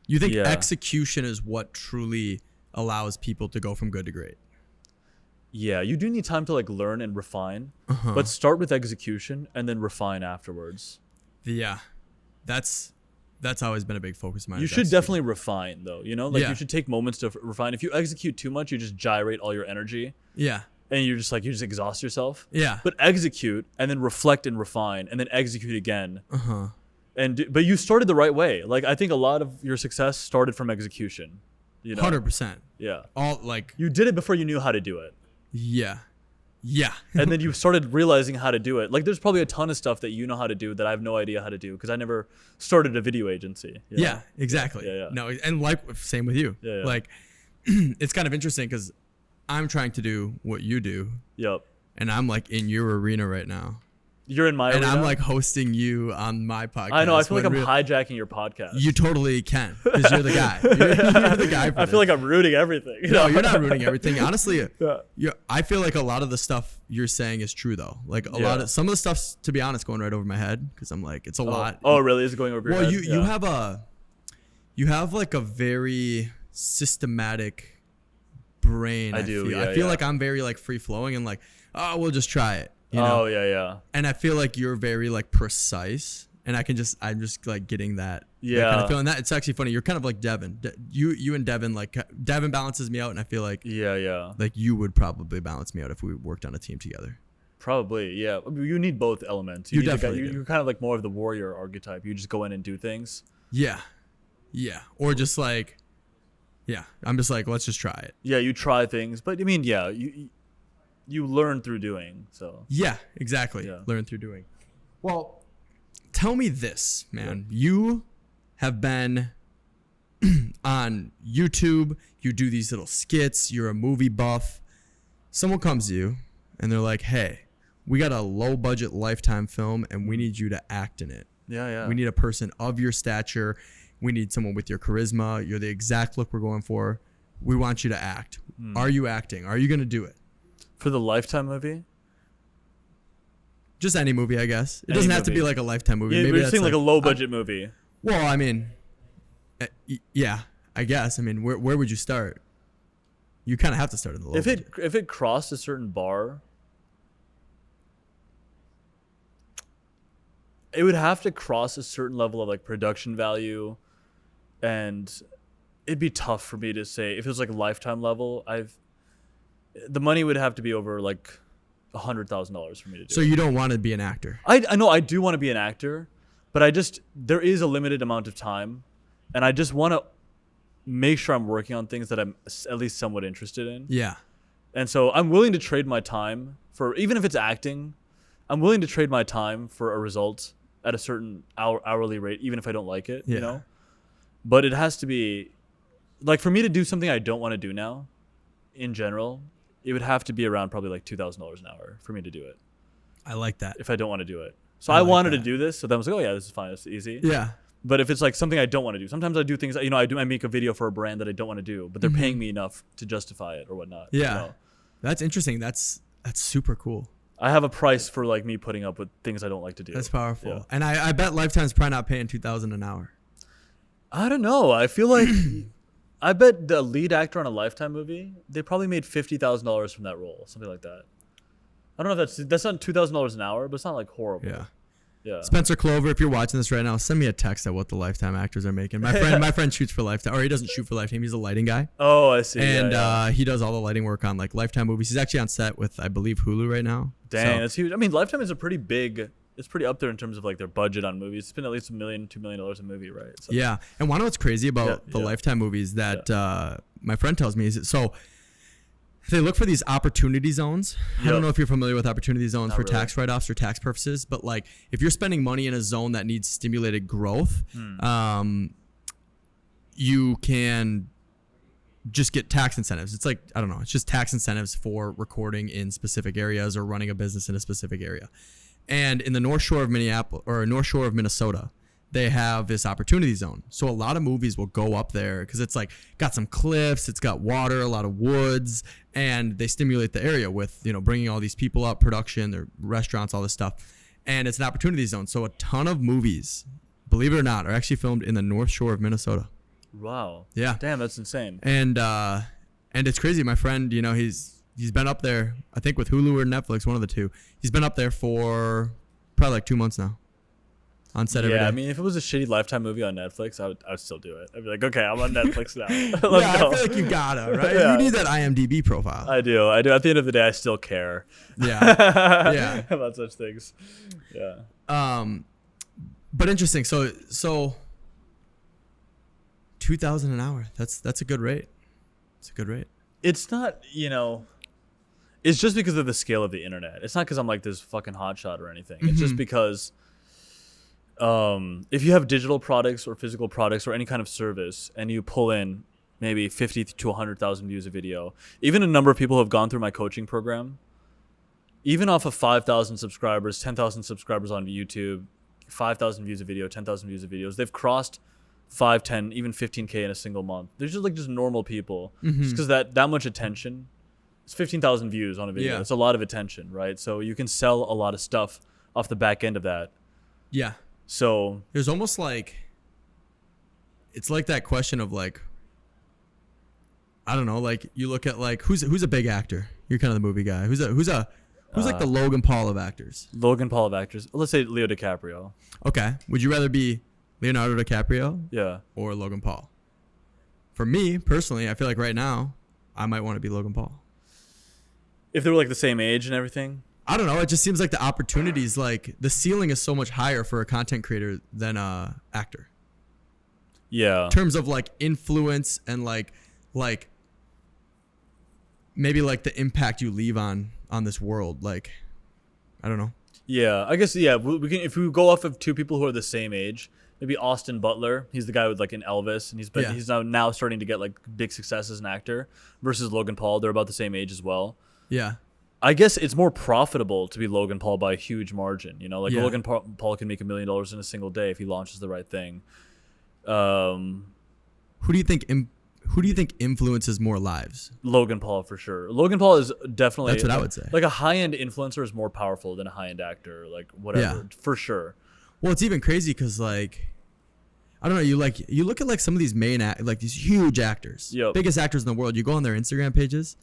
You think execution is what truly allows people to go from good to great? Yeah, you do need time to like learn and refine, but start with execution and then refine afterwards. Yeah, that's always been a big focus of mine. You should definitely refine though, you should take moments to refine. If you execute too much, you just gyrate all your energy. Yeah. And you just exhaust yourself. Yeah. But execute and then reflect and refine and then execute again. But you started the right way. Like I think a lot of your success started from execution. 100%. Yeah. All like you did it before you knew how to do it. Yeah. And then you started realizing how to do it. Like there's probably a ton of stuff that you know how to do that I have no idea how to do because I never started a video agency. Yeah, exactly. Yeah. No, and like same with you. Yeah. Like it's kind of interesting because I'm trying to do what you do. Yep. And I'm like in your arena right now. You're in my and arena? I'm like hosting you on my podcast. I know. I feel like I'm hijacking your podcast. You totally can, because you're the guy. You're the guy. For I feel like I'm ruining everything. No, you're not ruining everything. Honestly, I feel like a lot of the stuff you're saying is true though. Like some of the stuff's, to be honest, going right over my head, because I'm like, it's a lot. Oh, really? Is it going over your head? Well, you have like a very systematic brain. I feel like I'm very like free flowing and like, oh, we'll just try it. You know? Oh, yeah. And I feel like you're very like precise, and I'm just like getting that. Yeah. Kind of feeling that. It's actually funny. You're kind of like Devin. You and Devin, like Devin balances me out, and I feel like like you would probably balance me out if we worked on a team together. Probably, yeah. You need both elements. You definitely do. You're kind of like more of the warrior archetype. You just go in and do things. Yeah. Or just like, I'm just like, let's just try it. Yeah, you try things, but I mean, you learn through doing. So yeah, exactly. Yeah. Learn through doing. Well, tell me this, man. You have been on YouTube. You do these little skits. You're a movie buff. Someone comes to you and they're like, hey, we got a low budget Lifetime film and we need you to act in it. Yeah. We need a person of your stature. We need someone with your charisma. You're the exact look we're going for. We want you to act. Are you acting? Are you going to do it? For the Lifetime movie? Just any movie, I guess. It doesn't have to be like a Lifetime movie. Yeah, maybe we're seeing like a low budget movie. Well, I mean, yeah, I guess. I mean, where would you start? You kind of have to start in the low budget. If it crossed a certain bar, it would have to cross a certain level of like production value, and it'd be tough for me to say if it was like a Lifetime level. The money would have to be over like $100,000 for me to do. So you don't want to be an actor? I know I do want to be an actor, but there is a limited amount of time, and I just want to make sure I'm working on things that I'm at least somewhat interested in. Yeah. And so I'm willing to trade my time for, even if it's acting, I'm willing to trade my time for a result at a certain hourly rate, even if I don't like it, you know? But it has to be, like, for me to do something I don't want to do now, in general, it would have to be around probably like $2,000 an hour for me to do it. I like that. If I don't want to do it. So I wanted to do this, so then I was like, oh yeah, this is fine, it's easy. Yeah. But if it's like something I don't want to do, sometimes I do things, I make a video for a brand that I don't want to do, but they're paying me enough to justify it or whatnot. Yeah. You know? That's interesting. That's super cool. I have a price for like me putting up with things I don't like to do. That's powerful. Yeah. And I bet Lifetime's probably not paying $2,000 an hour. I don't know. I feel like I bet the lead actor on a Lifetime movie, they probably made $50,000 from that role, something like that. I don't know if that's not $2,000 an hour, but it's not like horrible. Yeah. Spencer Clover, if you're watching this right now, send me a text at what the Lifetime actors are making. My friend shoots for Lifetime, or he doesn't shoot for Lifetime. He's a lighting guy. Oh, I see. And he does all the lighting work on like Lifetime movies. He's actually on set with, I believe, Hulu right now. Dang, that's huge. I mean, Lifetime is it's pretty up there in terms of like their budget on movies. It's been at least $1 million, $2 million a movie, right? So. Yeah. And one of what's crazy about the Lifetime movies that my friend tells me is they look for these opportunity zones. I don't know if you're familiar with opportunity zones for tax write-offs or tax purposes, but like if you're spending money in a zone that needs stimulated growth, you can just get tax incentives. It's like, I don't know, it's just tax incentives for recording in specific areas or running a business in a specific area. And in the North Shore of Minnesota, they have this opportunity zone. So a lot of movies will go up there because it's like got some cliffs, it's got water, a lot of woods, and they stimulate the area with, bringing all these people up, production, their restaurants, all this stuff. And it's an opportunity zone. So a ton of movies, believe it or not, are actually filmed in the North Shore of Minnesota. Wow. Yeah. Damn, that's insane. And it's crazy. My friend, he's been up there, I think with Hulu or Netflix, one of the two. He's been up there for probably like 2 months now. On set every day. I mean, if it was a shitty Lifetime movie on Netflix, I would still do it. I'd be like, okay, I'm on Netflix now. Let's go. I feel like you gotta, right? You need that IMDb profile. I do. At the end of the day, I still care. Yeah. About such things. Yeah. But interesting. So $2,000 an hour. That's a good rate. It's a good rate. It's not, it's just because of the scale of the internet. It's not because I'm like this fucking hotshot or anything. It's just because if you have digital products or physical products or any kind of service and you pull in maybe 50 to 100,000 views a video, even a number of people who have gone through my coaching program, even off of 5,000 subscribers, 10,000 subscribers on YouTube, 5,000 views a video, 10,000 views of videos, they've crossed 5, 10, even 15K in a single month. They're just like just normal people. Just because that much attention, it's 15,000 views on a video. It's a lot of attention, right? So you can sell a lot of stuff off the back end of that. Yeah. So there's almost like, it's like that question of like, I don't know, like you look at like who's a big actor? You're kind of the movie guy. Who's like the Logan Paul of actors? Logan Paul of actors. Let's say Leo DiCaprio. Okay. Would you rather be Leonardo DiCaprio? Yeah. Or Logan Paul? For me personally, I feel like right now I might want to be Logan Paul. If they were like the same age and everything? I don't know. It just seems like the opportunities, like the ceiling is so much higher for a content creator than a actor. Yeah. In terms of like influence and like maybe like the impact you leave on this world. Like, I don't know. Yeah, I guess, yeah, we can, if we go off of two people who are the same age, maybe Austin Butler, he's the guy with like an Elvis, and he's now starting to get like big success as an actor, versus Logan Paul. They're about the same age as well. Yeah. I guess it's more profitable to be Logan Paul by a huge margin. You know, like Logan Paul can make $1 million in a single day if he launches the right thing. Who do you think influences more lives? Logan Paul for sure. Logan Paul is definitely, that's what I would say. Like a high-end influencer is more powerful than a high-end actor, like whatever, for sure. Well, it's even crazy because like, I don't know, you look at like some of these like these huge actors, biggest actors in the world. You go on their Instagram pages,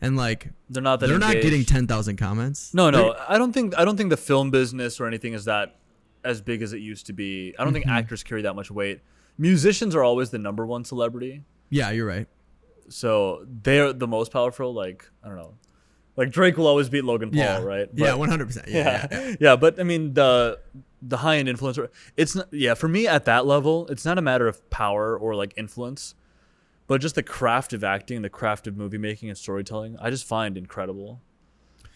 and like they're not getting 10,000 comments. No, I don't think the film business or anything is that as big as it used to be. I don't think actors carry that much weight. Musicians are always the number one celebrity. Yeah, you're right. So they're the most powerful. Like, I don't know, like Drake will always beat Logan Paul, right? But, 100%. Yeah. But I mean, the high end influencer, it's not, for me at that level, it's not a matter of power or like influence, but just the craft of acting, the craft of movie making and storytelling. I just find incredible.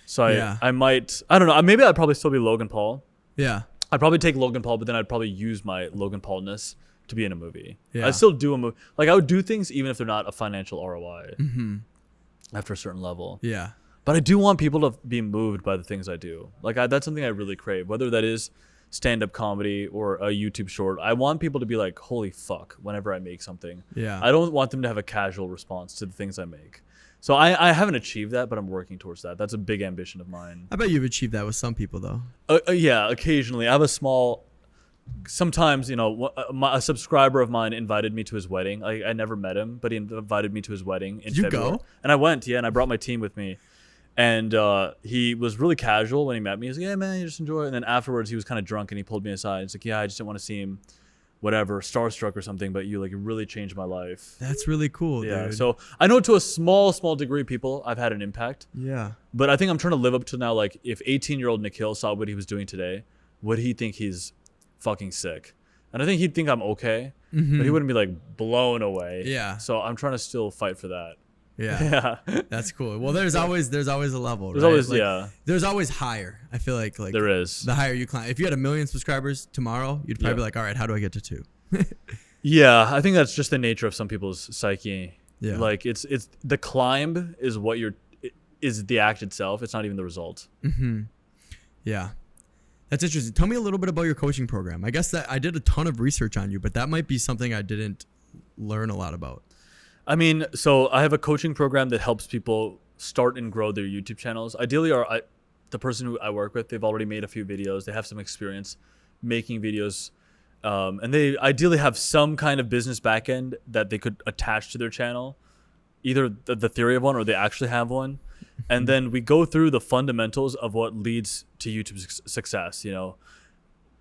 So I don't know. Maybe I'd probably still be Logan Paul. Yeah. I'd probably take Logan Paul, but then I'd probably use my Logan Paulness to be in a movie. Yeah. I'd still do a movie. Like I would do things even if they're not a financial ROI after a certain level. Yeah. But I do want people to be moved by the things I do. Like that's something I really crave, whether that is stand-up comedy or a YouTube short. I want people to be like, holy fuck, whenever I make something. Yeah. I don't want them to have a casual response to the things I make. So I haven't achieved that, but I'm working towards that. That's a big ambition of mine. I bet you've achieved that with some people though. Yeah, occasionally. I have a small... Sometimes, you know, a subscriber of mine invited me to his wedding. I never met him, but he invited me to his wedding in February. Did you go? And I went, and I brought my team with me. And he was really casual when he met me. He was like, yeah, man, you just enjoy it. And then afterwards, he was kind of drunk, and he pulled me aside. He's like, yeah, I just didn't want to seem, whatever, starstruck or something, but you really changed my life. That's really cool, yeah, dude. So I know to a small degree, people, I've had an impact. Yeah. But I think I'm trying to live up to now, like, if 18-year-old Nikhil saw what he was doing today, would he think he's fucking sick? And I think he'd think I'm okay, but he wouldn't be like blown away. Yeah. So I'm trying to still fight for that. Yeah. That's cool. Well, there's always a level. There's right? always like, there's always higher. I feel like there is. The higher you climb. If you had 1 million subscribers tomorrow, you'd probably be like, all right, how do I get to 2? Yeah, I think that's just the nature of some people's psyche. Yeah. Like it's the climb is is the act itself. It's not even the result. Yeah. That's interesting. Tell me a little bit about your coaching program. I guess that I did a ton of research on you, but that might be something I didn't learn a lot about. I mean, so I have a coaching program that helps people start and grow their YouTube channels. Ideally, the person who I work with, they've already made a few videos. They have some experience making videos, and they ideally have some kind of business backend that they could attach to their channel, either the theory of one or they actually have one. And then we go through the fundamentals of what leads to YouTube's success. You know,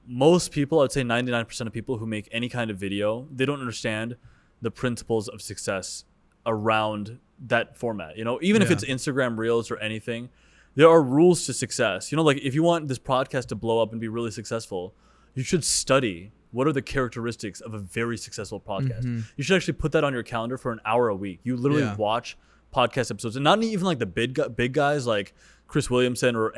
most people, I'd say 99% of people who make any kind of video, they don't understand the principles of success around that format. You know, even if it's Instagram Reels or anything, there are rules to success. You know, like if you want this podcast to blow up and be really successful, you should study what are the characteristics of a very successful podcast. You should actually put that on your calendar for an hour a week. You literally watch podcast episodes, and not even like the big guys like Chris Williamson or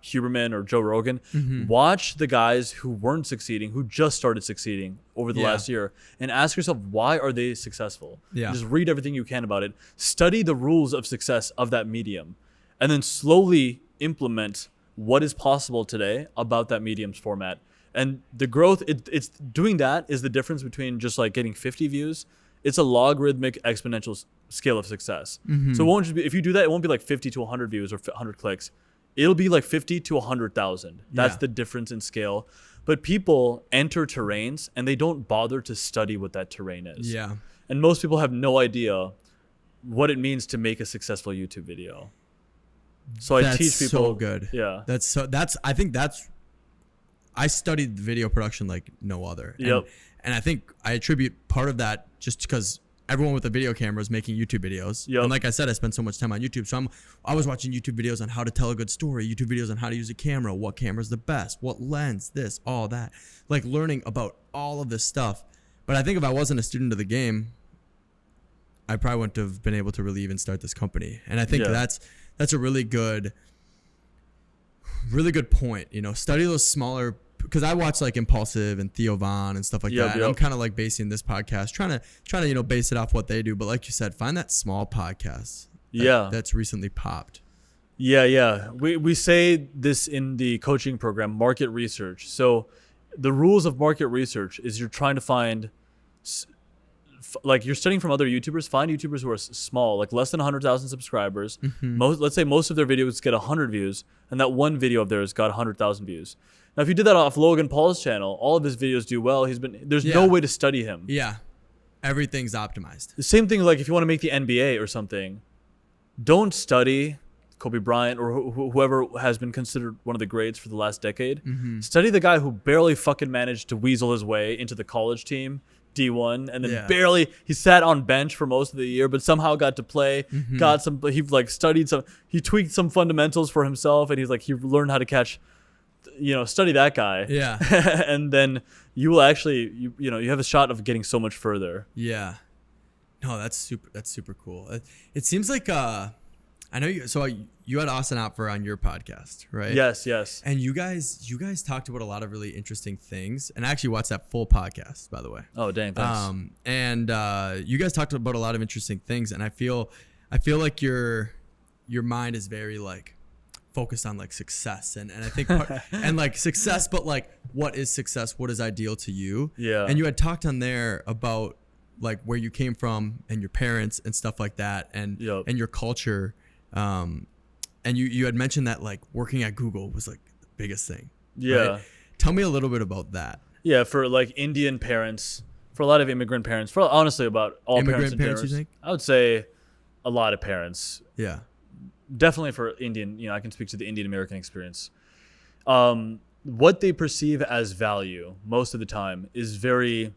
Huberman or Joe Rogan. Watch the guys who weren't succeeding, who just started succeeding over the last year, and ask yourself, why are they successful? Just read everything you can about it. Study the rules of success of that medium, and then slowly implement what is possible today about that medium's format. And the growth, it's doing that is the difference between just like getting 50 views. It's a logarithmic exponential scale of success. So it won't just be, if you do that, it won't be like 50 to 100 views or 100 clicks. It'll be like 50 to 100,000. That's the difference in scale. But people enter terrains and they don't bother to study what that terrain is. Yeah. And most people have no idea what it means to make a successful YouTube video. So I teach people. So good. Yeah. I studied video production like no other. Yep. And I think I attribute part of that just because everyone with a video camera is making YouTube videos. Yep. And like I said, I spend so much time on YouTube. So I was watching YouTube videos on how to tell a good story, YouTube videos on how to use a camera, what camera's the best, what lens, this, all that. Like learning about all of this stuff. But I think if I wasn't a student of the game, I probably wouldn't have been able to really even start this company. And I think that's a really good point. You know, study those smaller, because I watch like Impulsive and Theo Von and stuff like that. And I'm kind of like basing this podcast, trying to, you know, base it off what they do. But like you said, find that small podcast that's recently popped. Yeah. We say this in the coaching program, market research. So the rules of market research is you're trying to find, like you're studying from other YouTubers, find YouTubers who are small, like less than 100,000 subscribers. Let's say most of their videos get 100 views, and that one video of theirs got 100,000 views. Now, if you did that off Logan Paul's channel, all of his videos do well. There's no way to study him. Yeah. Everything's optimized. The same thing, like if you want to make the NBA or something, don't study Kobe Bryant or whoever has been considered one of the greats for the last decade. Study the guy who barely fucking managed to weasel his way into the college team, D1, and then he sat on bench for most of the year, but somehow got to play, he like studied he tweaked some fundamentals for himself, and he learned how to catch, you know, study that guy. Yeah. And then you will actually, you have a shot of getting so much further. Yeah. No, that's super cool. It seems like, I know you had Austin Opfer on your podcast, right? Yes. And you guys talked about a lot of really interesting things, and I actually watched that full podcast, by the way. Oh, dang, thanks. And you guys talked about a lot of interesting things, and I feel like your mind is very like focused on like success and I think and like success, but like what is success? What is ideal to you? Yeah. And you had talked on there about like where you came from and your parents and stuff like that, and your culture. And you had mentioned that like working at Google was like the biggest thing. Yeah. Right? Tell me a little bit about that. Yeah. For like Indian parents, for a lot of immigrant parents, for honestly about all immigrant parents, you think? I would say a lot of parents. Yeah. Definitely for Indian, I can speak to the Indian American experience. What they perceive as value most of the time is it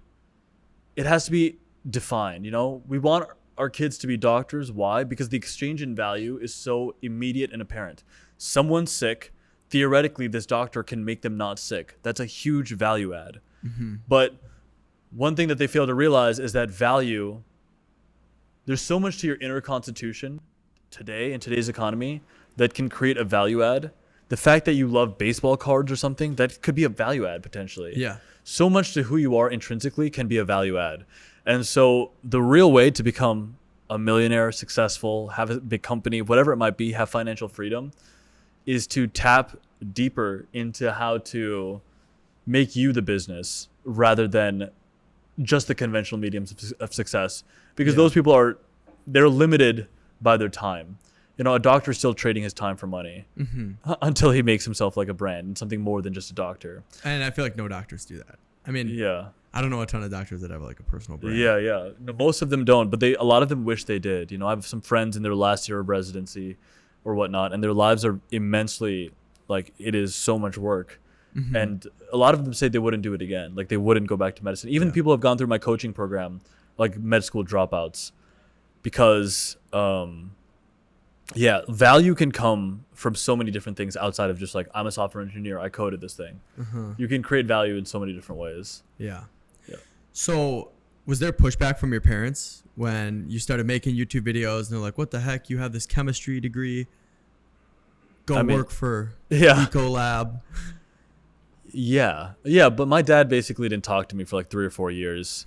has to be defined. We want our kids to be doctors. Why? Because the exchange in value is so immediate and apparent. Someone's sick. Theoretically, this doctor can make them not sick. That's a huge value add. But one thing that they fail to realize is that value, there's so much to your inner constitution today in today's economy that can create a value add. The fact that you love baseball cards or something, that could be a value add potentially. Yeah. So much to who you are intrinsically can be a value add. And so the real way to become a millionaire, successful, have a big company, whatever it might be, have financial freedom, is to tap deeper into how to make you the business rather than just the conventional mediums of success. Because those people they're limited by their time. A doctor's still trading his time for money until he makes himself like a brand and something more than just a doctor. And I feel like no doctors do that. I mean, I don't know a ton of doctors that have like a personal brand. Yeah. No, most of them don't, but a lot of them wish they did. I have some friends in their last year of residency or whatnot, and their lives are immensely, like, it is so much work. And a lot of them say they wouldn't do it again. Like, they wouldn't go back to medicine. Even people who have gone through my coaching program, like med school dropouts, because value can come from so many different things outside of just like, I'm a software engineer, I coded this thing. You can create value in so many different ways. Yeah. So was there pushback from your parents when you started making YouTube videos and they're like, what the heck, you have this chemistry degree, work for Ecolab? Yeah, but my dad basically didn't talk to me for like 3 or 4 years.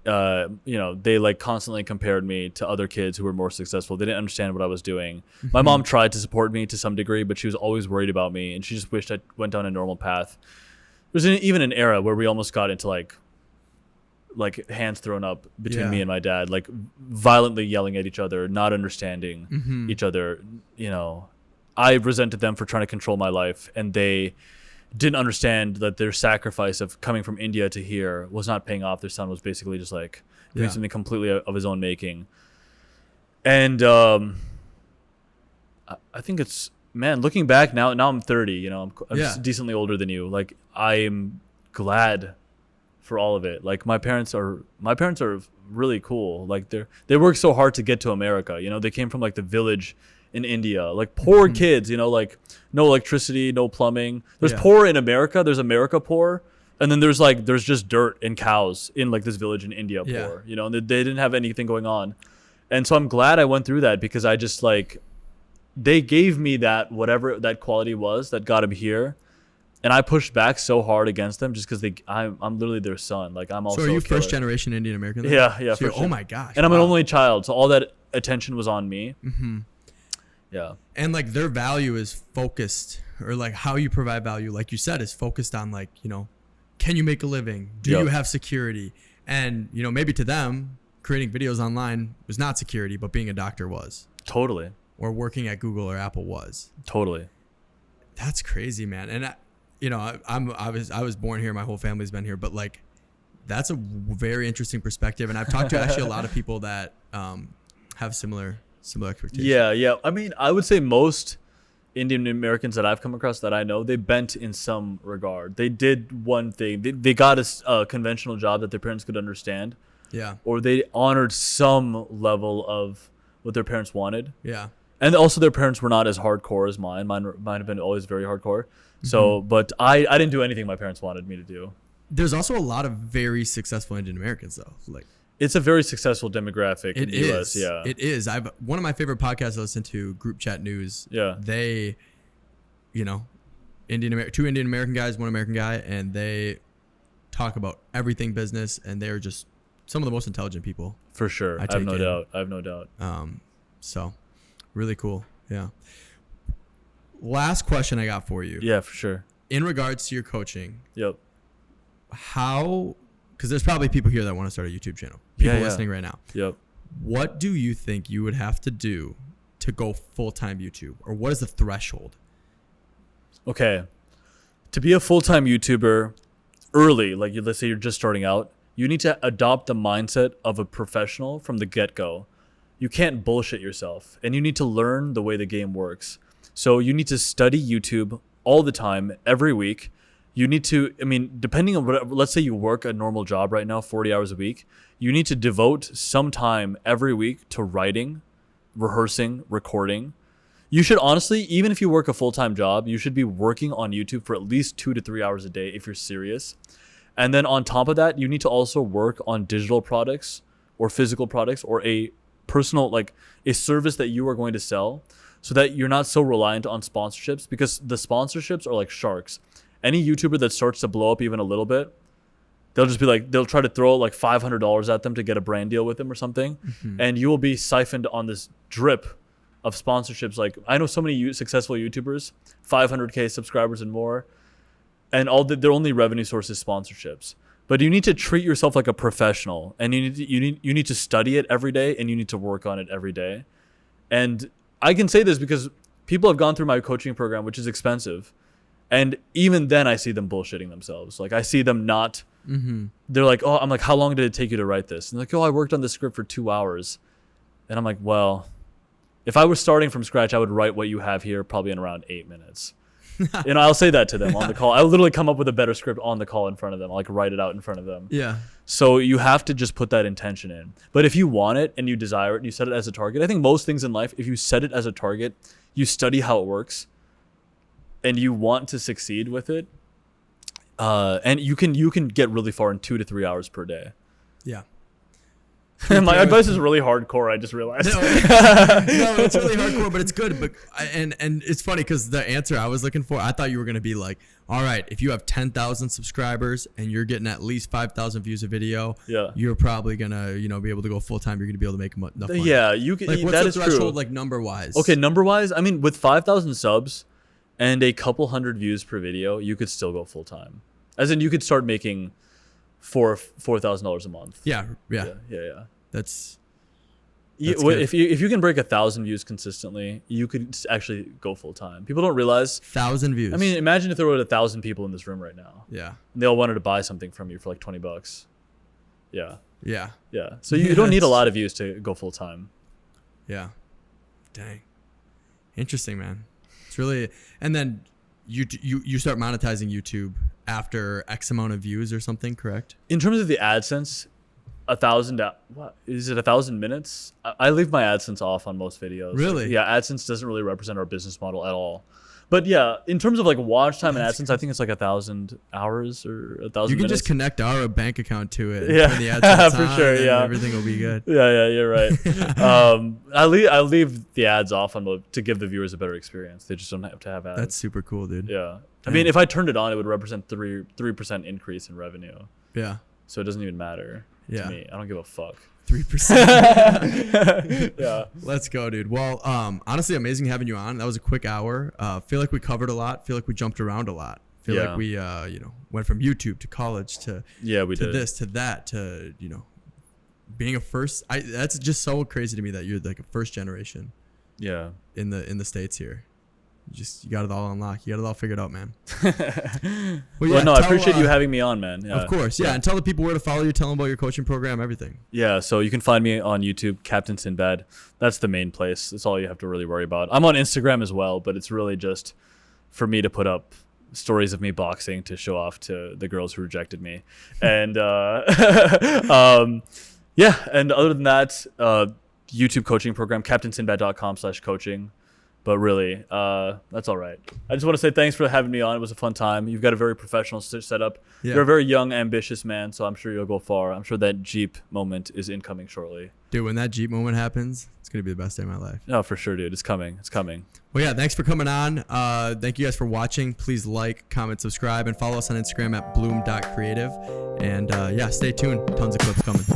they like constantly compared me to other kids who were more successful. They didn't understand what I was doing. My mom tried to support me to some degree, but she was always worried about me, and she just wished I went down a normal path. There's even an era where we almost got into like hands thrown up between me and my dad, like violently yelling at each other, not understanding each other. I resented them for trying to control my life, and they didn't understand that their sacrifice of coming from India to here was not paying off. Their son was basically just like doing something completely of his own making. And I think it's, man, looking back now I'm 30, I'm just decently older than you. Like, I'm glad for all of it. Like, my parents are really cool. Like, they worked so hard to get to America. They came from like the village in India, like poor kids, like no electricity, no plumbing. There's poor in America. There's America poor. And then there's just dirt and cows in like this village in India poor, and they didn't have anything going on. And so I'm glad I went through that, because I just like, they gave me that, whatever that quality was that got them here. And I pushed back so hard against them just because I'm literally their son. Like, I'm also. So are you first generation Indian American? Yeah. So oh my gosh. And I'm an only child, so all that attention was on me. Yeah. And like, their value is focused, or like how you provide value, like you said, is focused on like, can you make a living? Do you have security? And, maybe to them, creating videos online was not security, but being a doctor was. Totally. Or working at Google or Apple was. Totally. That's crazy, man. And I was born here. My whole family's been here, but like, that's a very interesting perspective. And I've talked to actually a lot of people that have similar expectations. Yeah. I mean, I would say most Indian Americans that I've come across that I know, they bent in some regard. They did one thing. They got a conventional job that their parents could understand. Yeah. Or they honored some level of what their parents wanted. Yeah. And also their parents were not as hardcore as mine. Mine have been always very hardcore. So, but I didn't do anything my parents wanted me to do. There's also a lot of very successful Indian Americans though. Like, it's a very successful demographic in the US. Yeah, it is. One of my favorite podcasts I listen to, Group Chat News. Yeah, they, two Indian American guys, one American guy, and they talk about everything business, and they're just some of the most intelligent people. For sure, I have no doubt. So really cool. Yeah. Last question I got for you. Yeah, for sure. In regards to your coaching. Yep. Because there's probably people here that want to start a YouTube channel. People listening right now. Yep. What do you think you would have to do to go full-time YouTube? Or what is the threshold? Okay. To be a full-time YouTuber early, like let's say you're just starting out, you need to adopt the mindset of a professional from the get-go. You can't bullshit yourself, and you need to learn the way the game works. So you need to study YouTube all the time, every week. You need to, depending on what, let's say you work a normal job right now, 40 hours a week, you need to devote some time every week to writing, rehearsing, recording. You should honestly, even if you work a full-time job, you should be working on YouTube for at least 2 to 3 hours a day if you're serious. And then on top of that, you need to also work on digital products or physical products or a personal, like a service that you are going to sell, so that you're not so reliant on sponsorships, because the sponsorships are like sharks. Any YouTuber that starts to blow up even a little bit, they'll just be like, they'll try to throw like $500 at them to get a brand deal with them or something. And you will be siphoned on this drip of sponsorships. Like, I know so many successful YouTubers, 500K subscribers and more, and their only revenue source is sponsorships. But you need to treat yourself like a professional, and you need to study it every day, and you need to work on it every day. And I can say this because people have gone through my coaching program, which is expensive. And even then I see them bullshitting themselves. Like, I see them not, they're like, oh, I'm like, how long did it take you to write this? And they're like, oh, I worked on the script for 2 hours. And I'm like, well, if I was starting from scratch, I would write what you have here probably in around 8 minutes. I'll say that to them on the call. I'll literally come up with a better script on the call in front of them. I'll like write it out in front of them. Yeah. So you have to just put that intention in. But if you want it and you desire it and you set it as a target, I think most things in life, if you set it as a target, you study how it works, and you want to succeed with it, and you can get really far in 2 to 3 hours per day. Yeah. My advice is really hardcore. I just realized. No, it's really hardcore, but it's good. But and it's funny because the answer I was looking for, I thought you were gonna be like, all right, if you have 10,000 subscribers and you're getting at least 5,000 views a video, you're probably gonna be able to go full time. You're gonna be able to make enough money. Yeah, you can. Like, what's that the is threshold, true. like number wise? Okay, number wise, I mean, with 5,000 subs and a couple hundred views per video, you could still go full time. As in, you could start making $4,000 a month. Yeah. That's if you can break 1,000 views consistently, you could actually go full time. People don't realize 1,000 views. I mean, imagine if there were 1,000 people in this room right now. Yeah. And they all wanted to buy something from you for like $20. Yeah. Yeah. So you don't need a lot of views to go full time. Yeah. Dang. Interesting, man. It's really, and then you start monetizing YouTube after X amount of views or something, correct? In terms of the AdSense, 1,000, what is it, 1,000 minutes? I leave my AdSense off on most videos. Really? Yeah, AdSense doesn't really represent our business model at all. But yeah, in terms of like watch time and AdSense, I think it's like 1,000 hours or 1,000 minutes. You can just connect our bank account to it. Yeah, turn the AdSense for on, sure. and Yeah, everything will be good. Yeah, you're right. I leave the ads off on mode to give the viewers a better experience. They just don't have to have ads. That's super cool, dude. Yeah, I mean, if I turned it on, it would represent 3% increase in revenue. Yeah. So it doesn't even matter to me. I don't give a fuck. 3%. Yeah. Let's go, dude. Well, honestly, amazing having you on. That was a quick hour. Feel like we covered a lot. Feel like we jumped around a lot. Feel like we, went from YouTube to college to this to that to being a first. That's just so crazy to me that you're like a first generation. Yeah. In the States here. You got it all unlocked. You got it all figured out, man. Well, no, I appreciate you having me on, man. Yeah. Of course, yeah. And tell the people where to follow you. Tell them about your coaching program, everything. Yeah, so you can find me on YouTube, Captain Sinbad. That's the main place. That's all you have to really worry about. I'm on Instagram as well, but it's really just for me to put up stories of me boxing to show off to the girls who rejected me. And yeah, and other than that, YouTube coaching program, captainsinbad.com/coaching. But really, that's all right. I just want to say thanks for having me on. It was a fun time. You've got a very professional setup. Yeah. You're a very young, ambitious man, so I'm sure you'll go far. I'm sure that Jeep moment is incoming shortly. Dude, when that Jeep moment happens, it's going to be the best day of my life. No, for sure, dude. It's coming. It's coming. Well, yeah, thanks for coming on. Thank you guys for watching. Please like, comment, subscribe, and follow us on Instagram at bloom.creative. And yeah, stay tuned. Tons of clips coming.